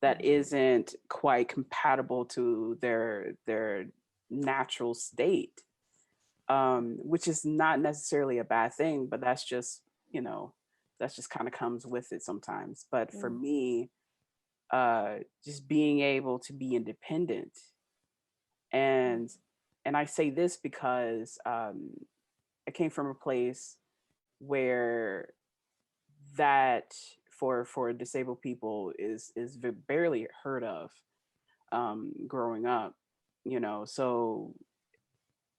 that isn't quite compatible to their natural state, which is not necessarily a bad thing, but that's just kind of comes with it sometimes. But for me, just being able to be independent, and I say this because I came from a place where that for disabled people is barely heard of growing up, so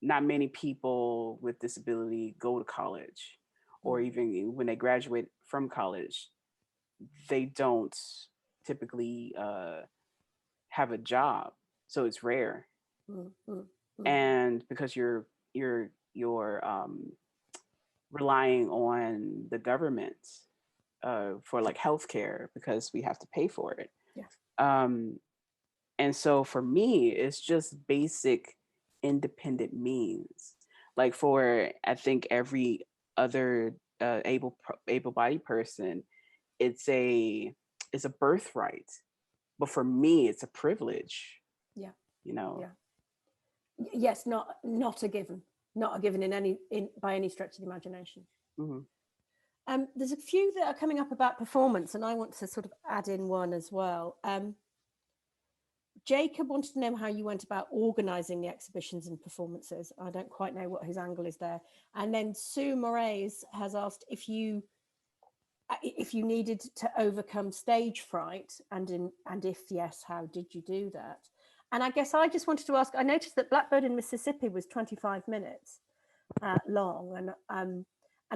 not many people with disability go to college, or even when they graduate from college, they don't typically have a job, so it's rare. And because you're relying on the government for like healthcare, because we have to pay for it. And so for me, it's just basic independent means. Like for, I think every other able-bodied person, it's a birthright, but for me, it's a privilege. Yes, not a given, by any stretch of the imagination. There's a few that are coming up about performance, and I want to sort of add in one as well. Jacob wanted to know how you went about organizing the exhibitions and performances. I don't quite know what his angle is there. And then Sue Moraes has asked if you needed to overcome stage fright, and if yes, how did you do that? And I guess I just wanted to ask, I noticed that Blackbird in Mississippi was 25 minutes long, and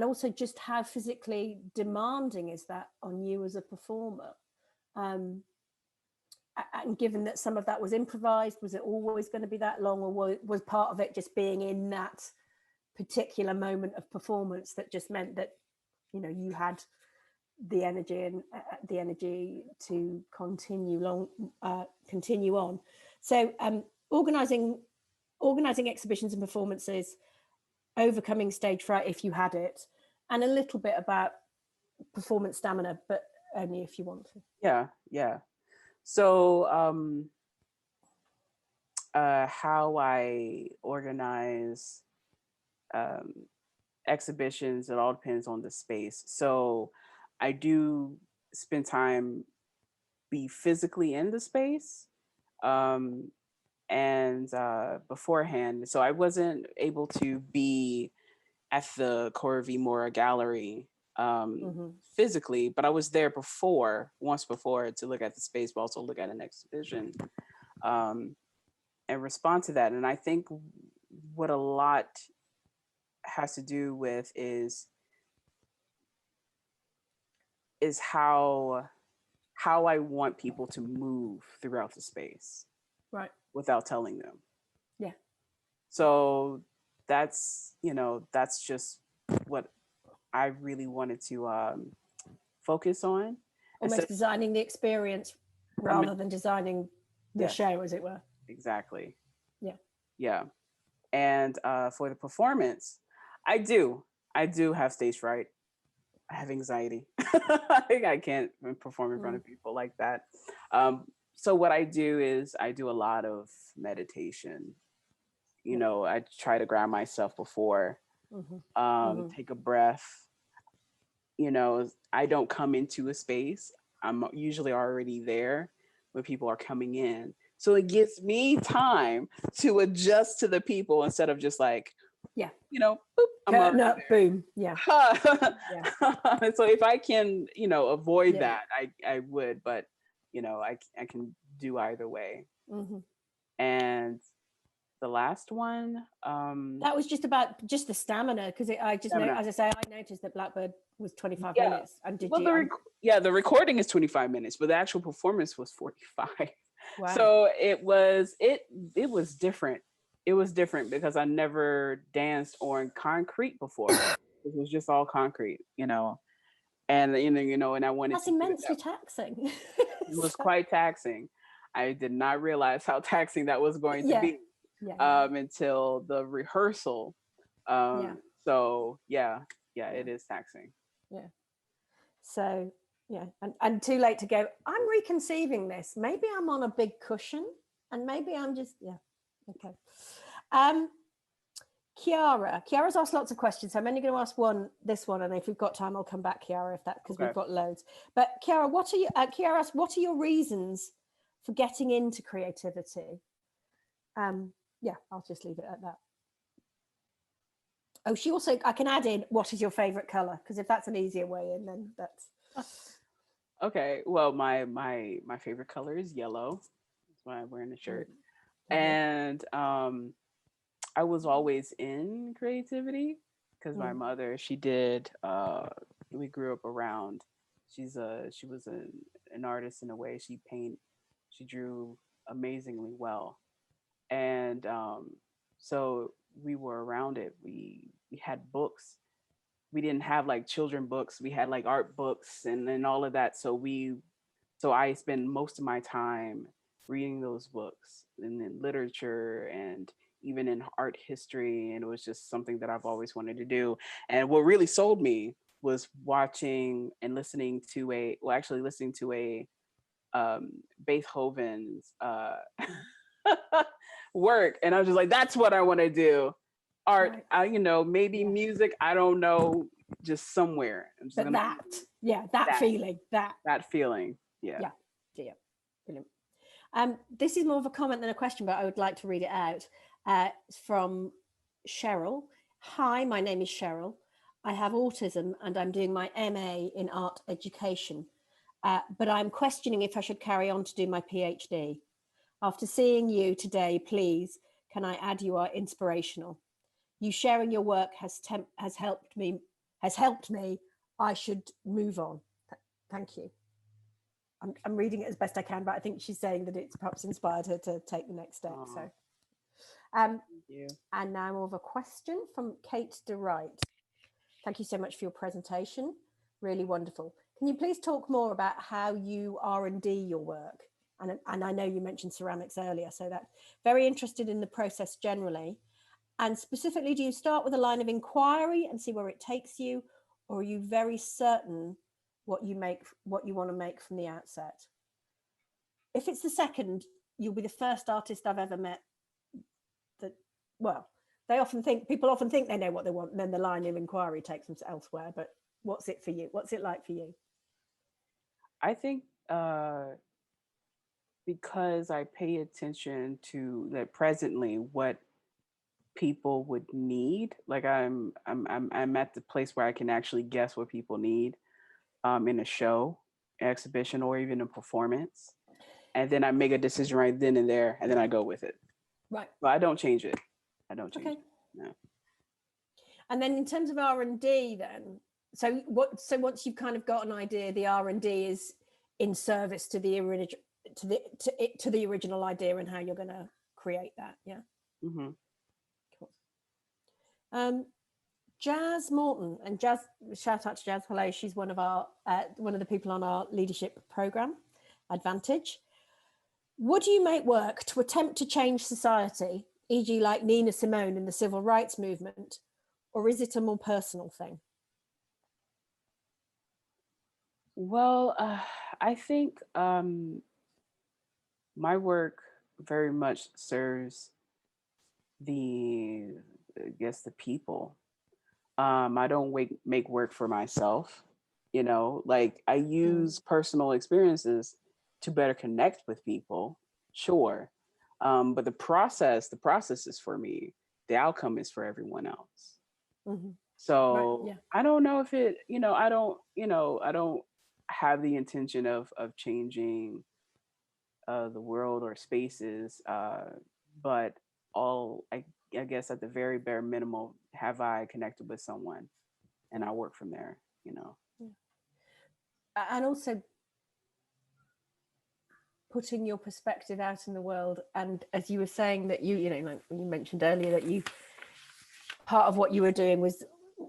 also just how physically demanding is that on you as a performer? And given that some of that was improvised, was it always going to be that long, or was part of it just being in that particular moment of performance that just meant that, you had the energy and the energy to continue on? So organizing exhibitions and performances, overcoming stage fright if you had it, and a little bit about performance stamina, but only if you want to. Yeah. So how I organize exhibitions, it all depends on the space. So I do spend time be physically in the space, and beforehand. So I wasn't able to be at the Corey Mora Gallery physically, but I was there once before to look at the space, but also look at an exhibition and respond to that. And I think what a lot has to do with is is how I want people to move throughout the space, Right. without telling them. Yeah. So that's, that's just what I really wanted to focus on. Almost designing the experience rather than designing the show, as it were. Exactly. Yeah. Yeah. And for the performance, I do have stage fright. I have anxiety. I think I can't perform in front of people like that. So what I do is I do a lot of meditation. I try to ground myself before, take a breath. I don't come into a space. I'm usually already there when people are coming in. So it gives me time to adjust to the people instead of just like, boop, I'm already there. Boom. Yeah. So if I can, avoid that, I would, but I can do either way. And the last one, that was just about the stamina, because as I say, I noticed that Blackbird was 25 minutes. And the recording is 25 minutes, but the actual performance was 45. Wow. So it was different. It was different because I never danced on concrete before. It was just all concrete, and and I wanted that's to immensely taxing. It was quite taxing. I did not realize how taxing that was going to be until the rehearsal. So it is taxing. Yeah. So and too late to go, I'm reconceiving this. Maybe I'm on a big cushion, and maybe I'm just okay. Chiara's asked lots of questions, so I'm only going to ask this one, and if we've got time, I'll come back, Chiara, because we've got loads. But Chiara, Chiara asked, what are your reasons for getting into creativity? I'll just leave it at that. Oh, she also, I can add in, what is your favorite color? Because if that's an easier way in, then that's okay. Well, my favorite color is yellow. That's why I'm wearing the shirt. And I was always in creativity because my mother, she did. We grew up around. She was an artist in a way. She drew amazingly well, and so we were around it. We had books. We didn't have like children books. We had like art books and all of that. So I spend most of my time reading those books and in literature and even in art history. And it was just something that I've always wanted to do. And what really sold me was watching and listening to a Beethoven's work. And I was just like, that's what I want to do. Art, maybe music, I don't know, just somewhere. But that feeling. That feeling. Yeah. Brilliant. This is more of a comment than a question, but I would like to read it out. It's from Cheryl. Hi, my name is Cheryl. I have autism and I'm doing my MA in art education, but I'm questioning if I should carry on to do my PhD. After seeing you today, please, can I add you are inspirational? You sharing your work has helped me. I should move on. Thank you. I'm reading it as best I can, but I think she's saying that it's perhaps inspired her to take the next step. So, thank you. And now more of a question from Kate DeWright. Thank you so much for your presentation. Really wonderful. Can you please talk more about how you R&D your work? And I know you mentioned ceramics earlier, so that's very interested in the process generally. And specifically, do you start with a line of inquiry and see where it takes you, or are you very certain what you want to make from the outset? If it's the second, you'll be the first artist I've ever met that, well, people often think they know what they want, and then the line of inquiry takes them elsewhere. But what's it for you? What's it like for you? I think because I pay attention to that presently what people would need. Like I'm at the place where I can actually guess what people need in a show, exhibition, or even a performance, and then I make a decision right then and there, and then I go with it. Right. But I don't change it. I don't change it. No. And then in terms of R&D, then, So once you've kind of got an idea, the R&D is in service to the original, to the original idea and how you're going to create that. Yeah. Mm-hmm. Cool. Jazz Morton, and Jazz, shout out to Jazz. Hello, she's one of the people on our leadership program, Advantage. Would you make work to attempt to change society, e.g., like Nina Simone in the civil rights movement, or is it a more personal thing? Well, I think my work very much serves the people. I don't make work for myself, like I use personal experiences to better connect with people, sure. But the process is for me. The outcome is for everyone else. Mm-hmm. So right, yeah. I don't know if it, I don't have the intention of changing the world or spaces, but I guess at the very bare minimum, have I connected with someone, and I work from there. Yeah. And also putting your perspective out in the world, and as you were saying that like you mentioned earlier that part of what you were doing was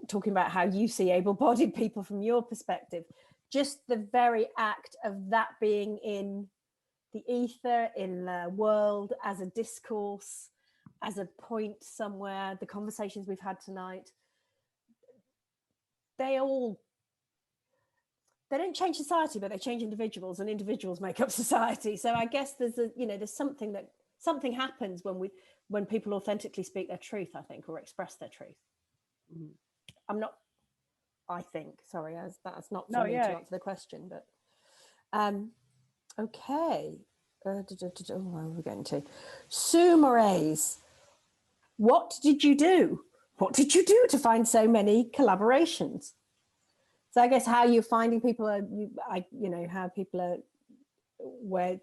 talking about how you see able-bodied people from your perspective. Just the very act of that being in the ether, in the world, as a discourse, as a point somewhere, the conversations we've had tonight, they don't change society, but they change individuals, and individuals make up society. So I guess there's something happens when people authentically speak their truth, I think, or express their truth. Mm-hmm. Sorry, that's not for me to answer the question, but okay. Where are we going to? Sue Moraes, what did you do? What did you do to find so many collaborations? So I guess how you're finding people how people are, where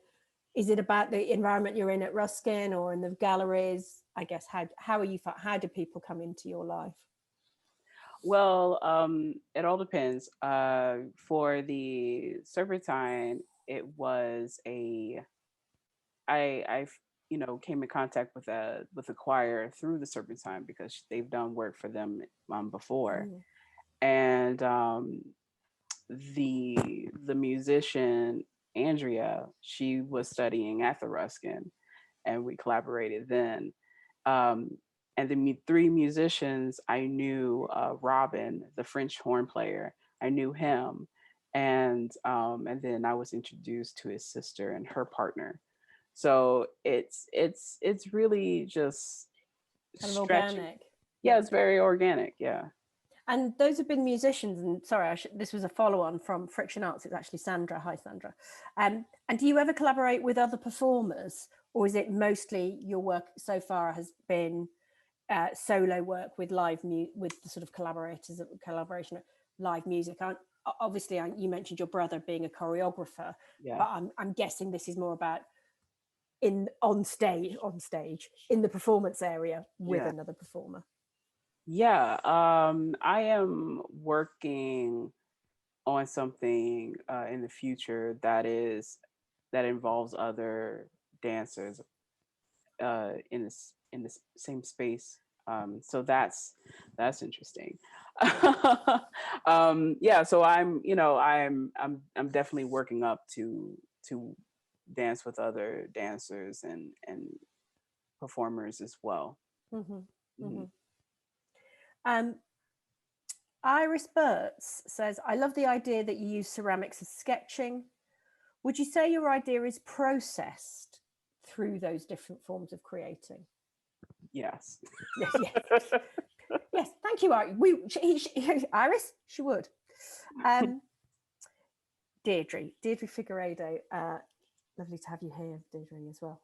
is it about the environment you're in at Ruskin or in the galleries? I guess how do people come into your life? Well, it all depends. For the Serpentine, it was I came in contact with a choir through the Serpentine because they've done work for them before. And the musician Andrea, she was studying at the Ruskin, and we collaborated then. And the three musicians I knew, Robin, the French horn player, I knew him, and then I was introduced to his sister and her partner. So it's really just kind of organic. Yeah, it's very organic. Yeah. And those have been musicians, and sorry, this was a follow-on from Friction Arts. It's actually Sandra. Hi, Sandra. And do you ever collaborate with other performers, or is it mostly your work so far has been solo work with with the sort of collaboration of live music? Obviously, you mentioned your brother being a choreographer, but I'm guessing this is more about on stage in the performance area with another performer. Yeah, I am working on something in the future that involves other dancers in this same space. So that's interesting. Yeah, so I'm definitely working up to dance with other dancers and performers as well. Mm-hmm. Mm-hmm. Iris Burtz says, I love the idea that you use ceramics as sketching. Would you say your idea is processed through those different forms of creating? Yes. Yes. Yes. Thank you, Iris. She would. Deirdre Figueiredo. Lovely to have you here, Deirdre, as well.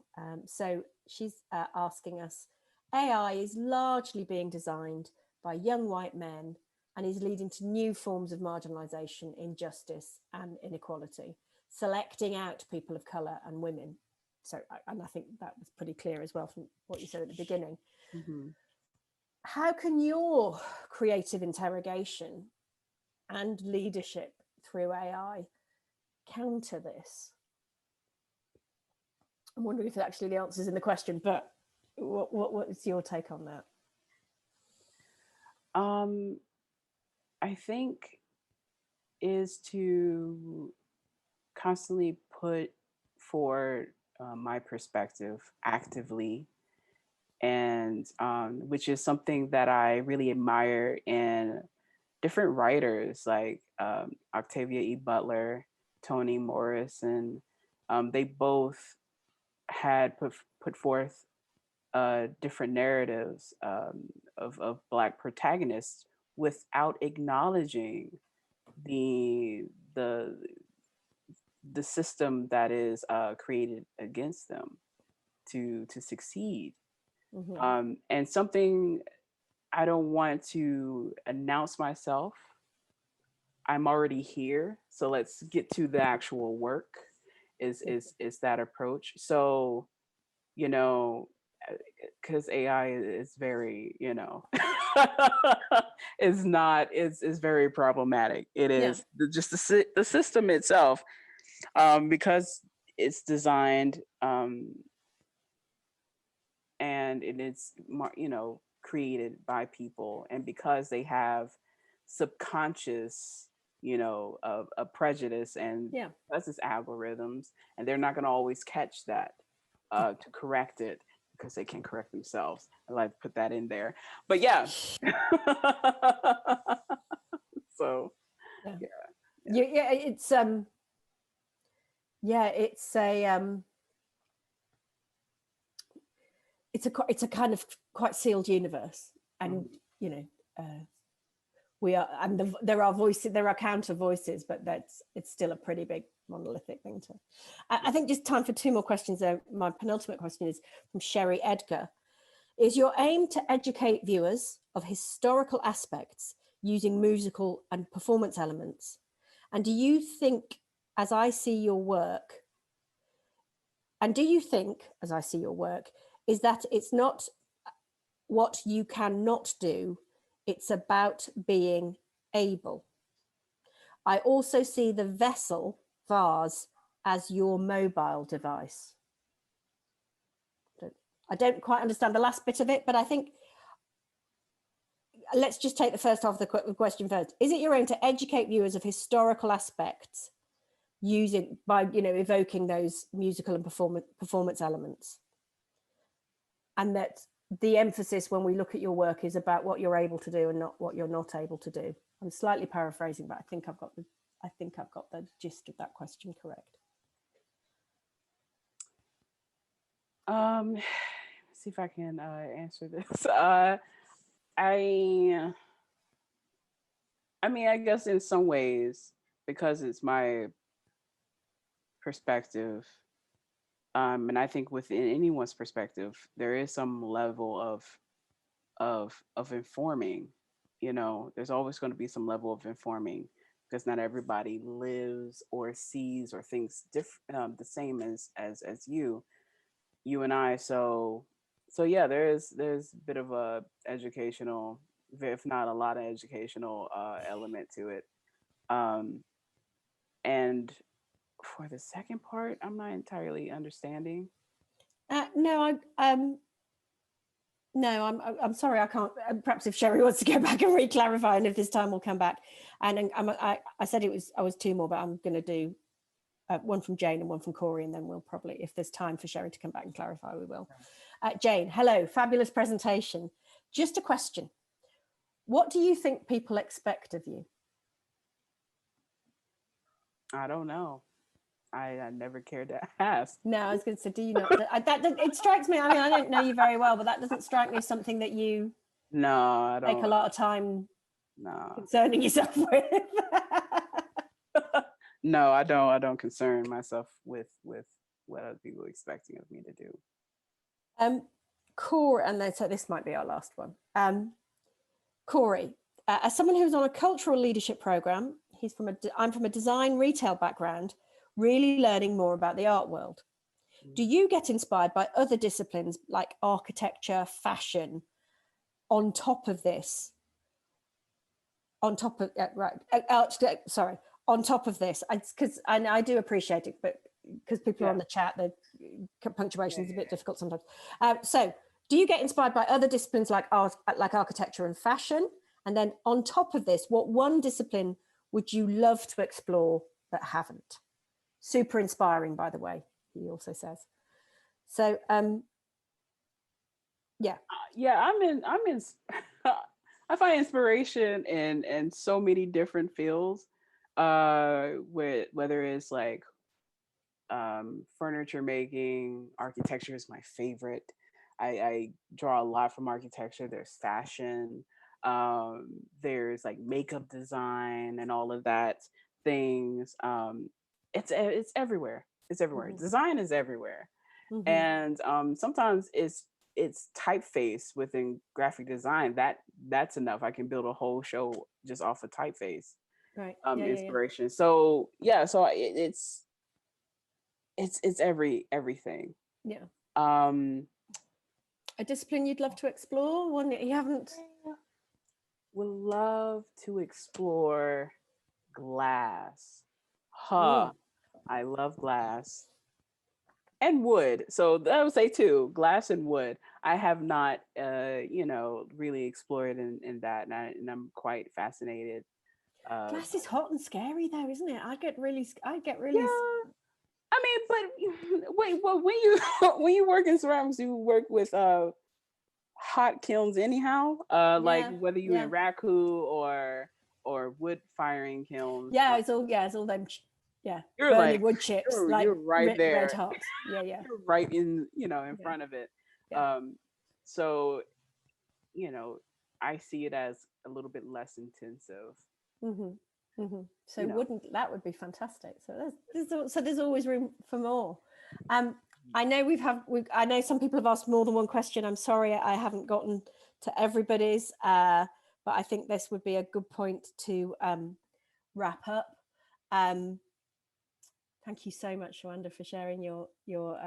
So she's asking us, AI is largely being designed by young white men and is leading to new forms of marginalization, injustice, and inequality, selecting out people of color and women. So, and I think that was pretty clear as well from what you said at the beginning. Mm-hmm. How can your creative interrogation and leadership through AI counter this? I'm wondering if actually the answer's in the question, but what is your take on that? I think is to constantly put forward my perspective actively, and which is something that I really admire in different writers like Octavia E. Butler, Toni Morrison. They both had put forth different narratives of Black protagonists without acknowledging the system that is created against them to succeed. Mm-hmm. And something I don't want to announce myself. I'm already here, so let's get to the actual work. Is that approach? So, you know, because AI is very, you know, is very problematic. It is just the system itself, because it's designed and it is, you know, created by people, and because they have subconscious, you know, a prejudice, and because it's algorithms, and they're not going to always catch that to correct it, because they can correct themselves. I like to put that in there, but yeah. So yeah, it's it's a kind of quite sealed universe, and you know, we are, and there are voices, there are counter voices, but it's still a pretty big monolithic thing to. I think just time for two more questions there. My penultimate question is from Sherry Edgar. Is your aim to educate viewers of historical aspects using musical and performance elements? And do you think, as I see your work, is that it's not what you cannot do, it's about being able? I also see the vase as your mobile device. I don't quite understand the last bit of it, but I think let's just take the first half of the question first. Is it your aim to educate viewers of historical aspects using, by, you know, evoking those musical and performance elements? And that the emphasis when we look at your work is about what you're able to do and not what you're not able to do. I'm slightly paraphrasing, but I think I've got the gist of that question correct. See if I can answer this. I mean, I guess in some ways, because it's my perspective, and I think within anyone's perspective, there is some level of informing. You know, there's always going to be some level of informing, because not everybody lives or sees or thinks the same as you and I. So yeah, there's a bit of a educational, if not a lot of educational element to it. And for the second part, I'm not entirely understanding. No, I'm sorry, I can't. Perhaps if Sherry wants to go back and re-clarify, and if this time we'll come back. And I said I was two more, but I'm going to do one from Jane and one from Corey, and then we'll probably, if there's time for Sherry to come back and clarify, we will. Jane, hello, fabulous presentation. Just a question. What do you think people expect of you? I don't know. I never cared to ask. No, I was going to say, do you not? It strikes me, I mean, I don't know you very well, but that doesn't strike me as something that you I don't take a lot of time concerning yourself with. No, I don't concern myself with what other people are expecting of me to do. Corey, and so this might be our last one. Corey, as someone who's on a cultural leadership program, I'm from a design retail background, really learning more about the art world. Do you get inspired by other disciplines like architecture, fashion, on top of this? on top of sorry, on top of this, because I do appreciate it, but because people are on the chat, the punctuation is a bit difficult sometimes. So do you get inspired by other disciplines like art, like architecture and fashion? And then on top of this, what one discipline would you love to explore but haven't? Super inspiring, by the way, he also says. So yeah. I'm in I find inspiration in so many different fields, with whether it's like furniture making. Architecture is my favorite. I draw a lot from architecture. There's fashion, there's like makeup design and all of that things. It's everywhere. It's everywhere. Mm-hmm. Design is everywhere. Mm-hmm. And sometimes it's typeface within graphic design. That's enough. I can build a whole show just off of typeface. Right. Inspiration. So it's everything. Yeah. A discipline you'd love to explore, one that you haven't? Would love to explore glass. I love glass and wood. So I would say too, glass and wood. I have not, really explored in that, and I'm quite fascinated. Glass is hot and scary, though, isn't it? I get really. Yeah. I mean, but wait, well, when you work in ceramics, you work with hot kilns anyhow. Like whether you're in raku or wood firing kilns. Yeah, it's all them. You're burning like wood chips, you're right there, red hot. Yeah. You're right in front of it. Yeah. So I see it as a little bit less intensive. Mm-hmm. Mm-hmm. So that would be fantastic. So there's always room for more. I know I know some people have asked more than one question. I'm sorry I haven't gotten to everybody's, but I think this would be a good point to wrap up. Thank you so much, Shawanda, for sharing your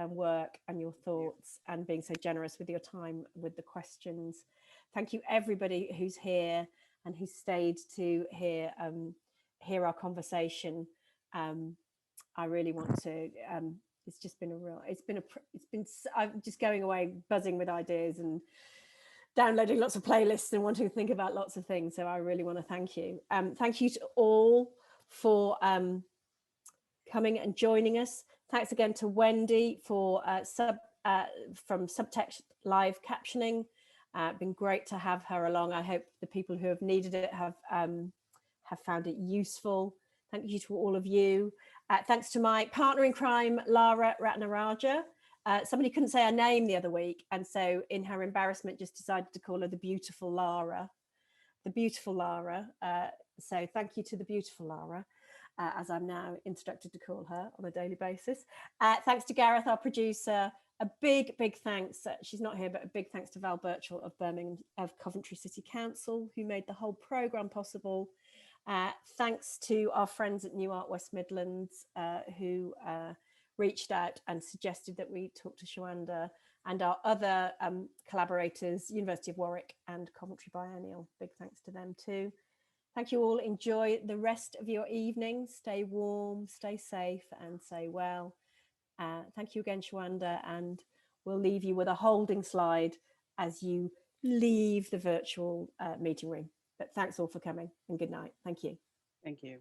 work and your thoughts and being so generous with your time with the questions. Thank you, everybody who's here and who stayed to hear our conversation. I really want to. It's just been I'm just going away buzzing with ideas and downloading lots of playlists and wanting to think about lots of things. So I really want to thank you. Thank you to all for coming and joining us. Thanks again to Wendy for from Subtext Live Captioning. Been great to have her along. I hope the people who have needed it have found it useful. Thank you to all of you. Thanks to my partner in crime, Lara Ratnaraja. Somebody couldn't say her name the other week, and so in her embarrassment just decided to call her the beautiful Lara. The beautiful Lara. So thank you to the beautiful Lara, as I'm now instructed to call her on a daily basis. Thanks to Gareth, our producer. A big thanks. She's not here, but a big thanks to Val Birchall of Coventry City Council, who made the whole programme possible. Thanks to our friends at New Art West Midlands, who reached out and suggested that we talk to Shawanda, and our other collaborators, University of Warwick and Coventry Biennial. Big thanks to them too. Thank you all. Enjoy the rest of your evening. Stay warm, stay safe, and stay well. Thank you again, Shawanda, and we'll leave you with a holding slide as you leave the virtual meeting room. But thanks all for coming, and good night. Thank you. Thank you.